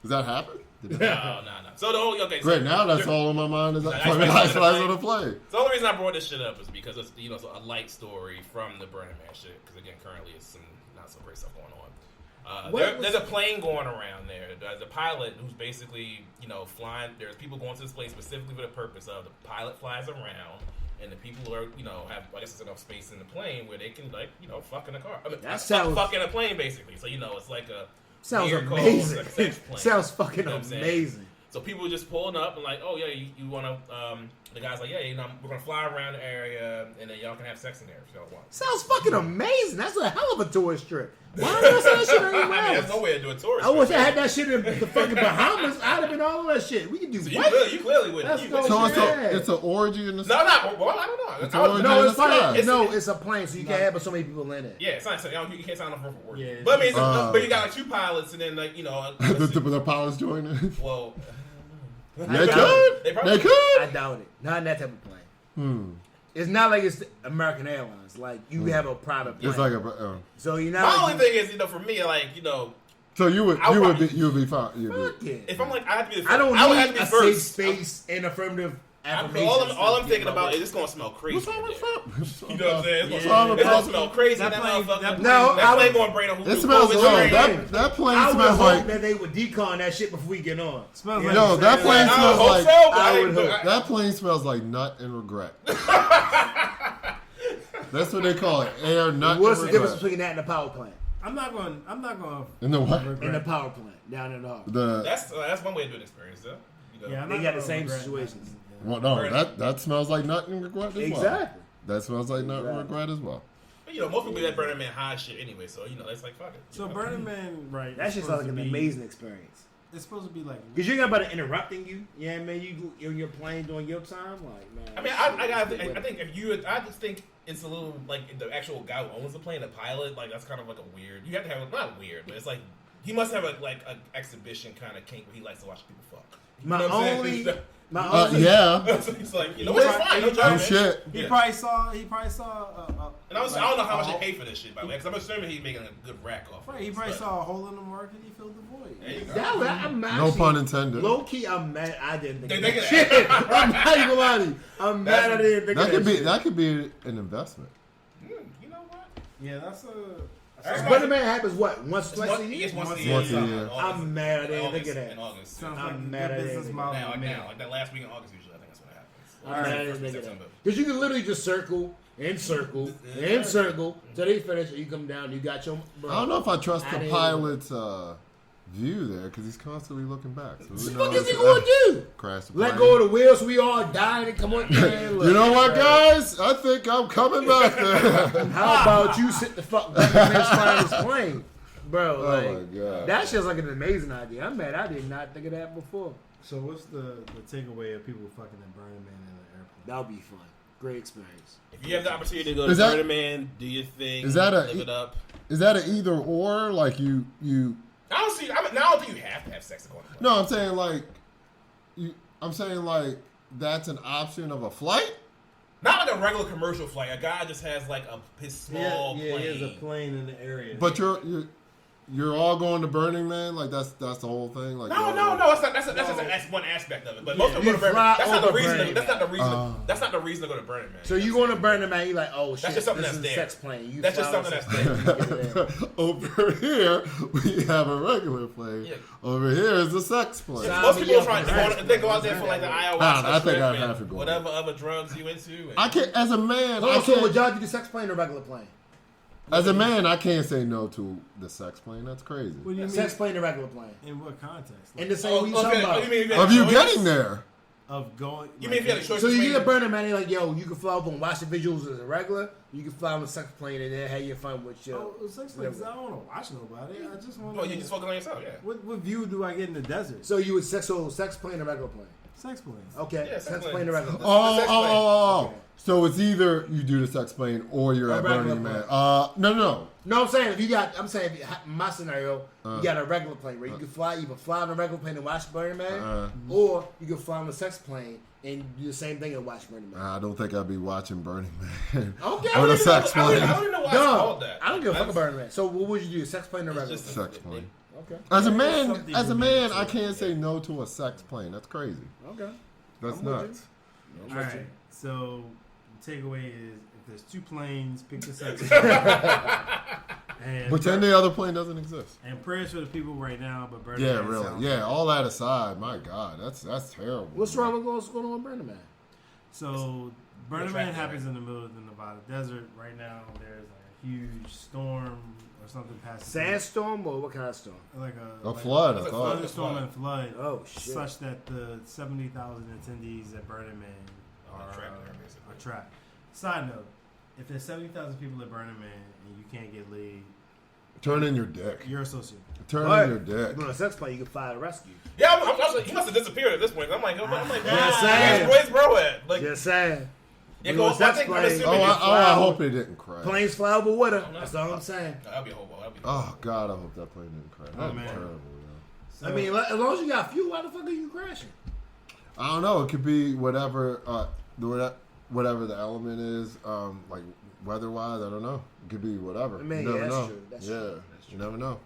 Does that happen? No. So the whole Great, now that's all on my mind is Ice fucking Spice Ice Spice on the plane. So the only reason I brought this shit up is because it's it's a light story from the Burning Man shit. Because again, currently it's some not so great stuff going on. There's a plane going around there. There's a pilot who's basically flying. There's people going to this place specifically for the purpose of the pilot flies around. And the people are, have, I guess, it's enough space in the plane where they can, fuck in a car. I mean, That sounds- fuck in a plane, basically. So, it's like a Sounds vehicle, amazing. like a sex plane. Sounds fucking You know what I'm saying? amazing. So people just pulling up and like, oh yeah, you want to? The guy's like, yeah, we're gonna fly around the area and then y'all can have sex in there if y'all want. Sounds fucking amazing. That's a hell of a tourist trip. Why don't I say that shit anywhere I mean, there's else? no way to do a tourist. I wish trip. I had that shit in the fucking Bahamas. I'd have been all that shit. We can do So what? you clearly wouldn't. That's You no wouldn't. shit. So it's an orgy in the No, well, I don't know. It's I would- origin- No, it's in the funny. sky. No, it's a plane, so you can't have but so many people in it. Yeah, it's not. You can't sign up for work. Yeah. But I mean, but you got like 2 pilots and then like the pilots joining. well, They doubt could. They probably- They could. I doubt it. Not in that type of plane. It's not like it's American Airlines. Like you have a private plane. It's like a. So you're not. my like only thing is, for me, like So you would be fine. Fuck it. if I'm like I have to be. I don't would have to need be a first. safe space and affirmative affirmation. All I'm thinking about is it's gonna smell crazy. What's wrong with that? You know what I'm saying? It's What's wrong gonna, with it's gonna that? smell crazy. That That plane- motherfucker. that plane- No, that I plane would- going brain on It smells. COVID No, strain. that plane I would smells hope like. that they would decon that shit before we get on. Smells You like- know Yo, what I'm that saying? plane I smells hope like. so, but I I would hope. That plane smells like nut and regret. That's what they call it. Air nut What's and the difference regret. between that and the power plant? I'm not going. And the what? And the power plant down in the harbor. The That's one way to do an experience, though. Yeah, I'm They not got the gonna same regret situations. nothing. well, no, that smells like nut and regret as well. Exactly. That smells like nut and Exactly. regret as well. But, most people that Burning Man high shit anyway, so it's like fuck it. So Burning Man, right? That it's shit supposed sounds like to an be- amazing experience. It's supposed to be like. Cause you ain't got about interrupting you. Yeah, man. You're in your plane during your time. Like, man. I mean, I think I just think it's a little like the actual guy who owns the plane, the pilot. Like that's kind of like a weird. You have to have not weird, but it's like he must have an exhibition kind of kink where he likes to watch people fuck. You know what I'm saying? My only. Yeah. It's like it's fine. No Oh judgment. shit. He Yeah. probably saw. And I don't know how much they pay for this shit, by the way, because I'm assuming he's making a good rack off. Right, he probably saw a hole in the market. He filled the void. There you go. I'm No actually, pun intended. Low key, I'm mad. I didn't think They of that think of shit. I'm not even lying to you. I'm mad. I didn't think That of could that be. shit. That could be an investment. You know what? Yeah, that's a. Alright. Burning Man happens what once, twice a year. Yes, once a Once year. a year. I'm mad I didn't think of In that. August. Sounds I'm like a mad good I business didn't model. Now, like that last week in August usually, I think that's when it happens. I'm mad I didn't First think of September. that. Because you can literally just circle and circle and circle till they finish and you come down. You got your. I don't know if I trust I the didn't- pilot's view there because he's constantly looking back. So What who the fuck knows is he if gonna that do? crash the Let plane. go of the wheel so we all die and come on. Man, look, You know what, man. guys? I think I'm coming back there. How about you sit the fuck back and finish flying this plane? Bro, Oh like, my God. that shit's like an amazing idea. I'm mad I did not think of that before. So what's the takeaway of people fucking at Burning Man in the airport? That would be fun. Great experience. If you have the opportunity to go to Is that- Burning Man, do your thing. is that a- live it up? Is that an either or? Like you? I don't see. I don't think you have to have sex to go on. a plane. No, I'm saying like I'm saying like that's an option of a flight. Not like a regular commercial flight. A guy just has like his small yeah, plane. he has a plane in the area. But you're you're all going to Burning Man? Like that's the whole thing? Like No. That's one aspect of it. But most people You go to Burning fly Man. That's not the over reason. Burning That's not the reason. Man. That's not the reason to go to Burning Man. So you going to Burning Man? You like, oh shit, That's just something this that's is a there. sex plane. You That's just fly something on that's sex there. plane. Over here, we have a regular plane. Yeah. Over here is a sex plane. Yeah. Most people Yeah. are trying. They go out there for like the ayahuasca, I think trip I'd and have to go. whatever other drugs you into. And I can't, as a man. Oh, so would y'all do the sex plane or regular plane? As a man, I can't say no to the sex plane. That's crazy. What do you mean? Sex plane or regular plane? In what context? In the same, what you talking about? Of you getting there. Of going. You mean if you had a choice So you between- get Burning Man, they like, yo, you can fly up and watch the visuals as a regular. You can fly on a sex plane and then have your fun with your. Oh, sex planes. I don't want to watch nobody. I just want. Well, you just focus on yourself, yeah. What view do I get in the desert? So you would sex plane or regular plane? Sex planes. Okay, Yeah, sex sex plane or plane. regular plane. Oh. Okay. So it's either you do the sex plane or you're Or at regular Burning Man. plane. No. No, I'm saying I'm saying my scenario, you got a regular plane where you can fly, you can fly on a regular plane and watch Burning Man, or you can fly on a sex plane and do the same thing and watch Burning Man. I don't think I'd be watching Burning Man. Okay. Or the sex I don't plane. even know why it's No, called that. I don't give a fuck about Burning Man. So what would you do, sex plane or regular just plane? Sex plane. Okay. As a Something man, to I do. can't say no to a sex plane. That's crazy. Okay. That's I'm with nuts. All right. So the takeaway is, if there's two planes, pick the sex. and Pretend the other plane doesn't exist. And prayers for the people right now, but Burning Yeah, Man really. sounds Yeah, like- all that aside, my God, that's terrible. What's wrong with what's going on with Burning Man? So Burning It's Man right there. happens in the middle of the Nevada desert right now. There's a huge storm or something passing. Sandstorm or what kind of storm? Like A like flood, I It's a thought. thunderstorm and flood. Oh shit. Such that the 70,000 attendees at Burning Man Are are trapped there, basically. are trapped. Side note: if there's 70,000 people at Burning Man and you can't get laid, Turn in your dick. you're a sociopath. Turn But in your dick. on a sex plane, you can fly to rescue. Yeah, he must have disappeared at this point. I'm like, man, saying. where's bro at? Like, Just saying. yeah, You go. know, I sex think I'm plane. assuming Oh, you I hope it didn't crash. Planes fly over water. no. That's all I'm saying. I'll be a hobo. I'll be. Oh God, I hope that plane didn't crash. That'd be man. terrible. So, I mean, as long as you got fuel, why the fuck are you crashing? I don't know. It could be whatever, whatever the element is, like weather-wise. I don't know. It could be whatever. I mean, you yeah, never that's know. true. That's yeah, true. you never know.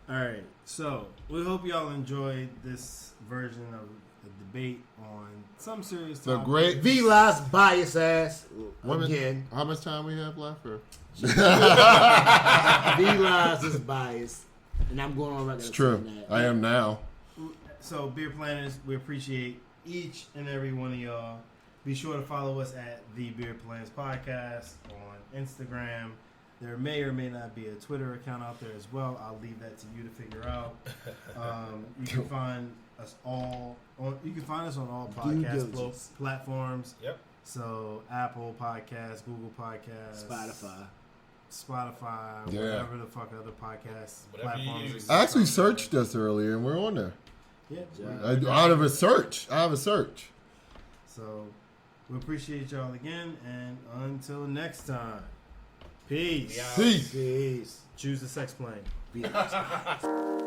all right. So we hope y'all enjoyed this version of the debate on some serious The topics. great V-Loss bias ass women. again. How much time we have left? Or? V-Loss is biased, and I'm going on record. It's true. saying that. I am now. So, Beer Planners, we appreciate each and every one of y'all. Be sure to follow us at the Beer Planners Podcast on Instagram. There may or may not be a Twitter account out there as well. I'll leave that to you to figure out. You can find us all on. You can find us on all Due podcast diligence. platforms. Yep. So Apple Podcasts, Google Podcasts, Spotify, Yeah. whatever the fuck other podcasts Whatever you platforms. use. exist I actually out there. searched this earlier, and we're on there. Yeah. Out of a search. I have a search. So we appreciate y'all again, and until next time, peace. Yeah. Peace. Peace. Choose the sex plane. V-Loss.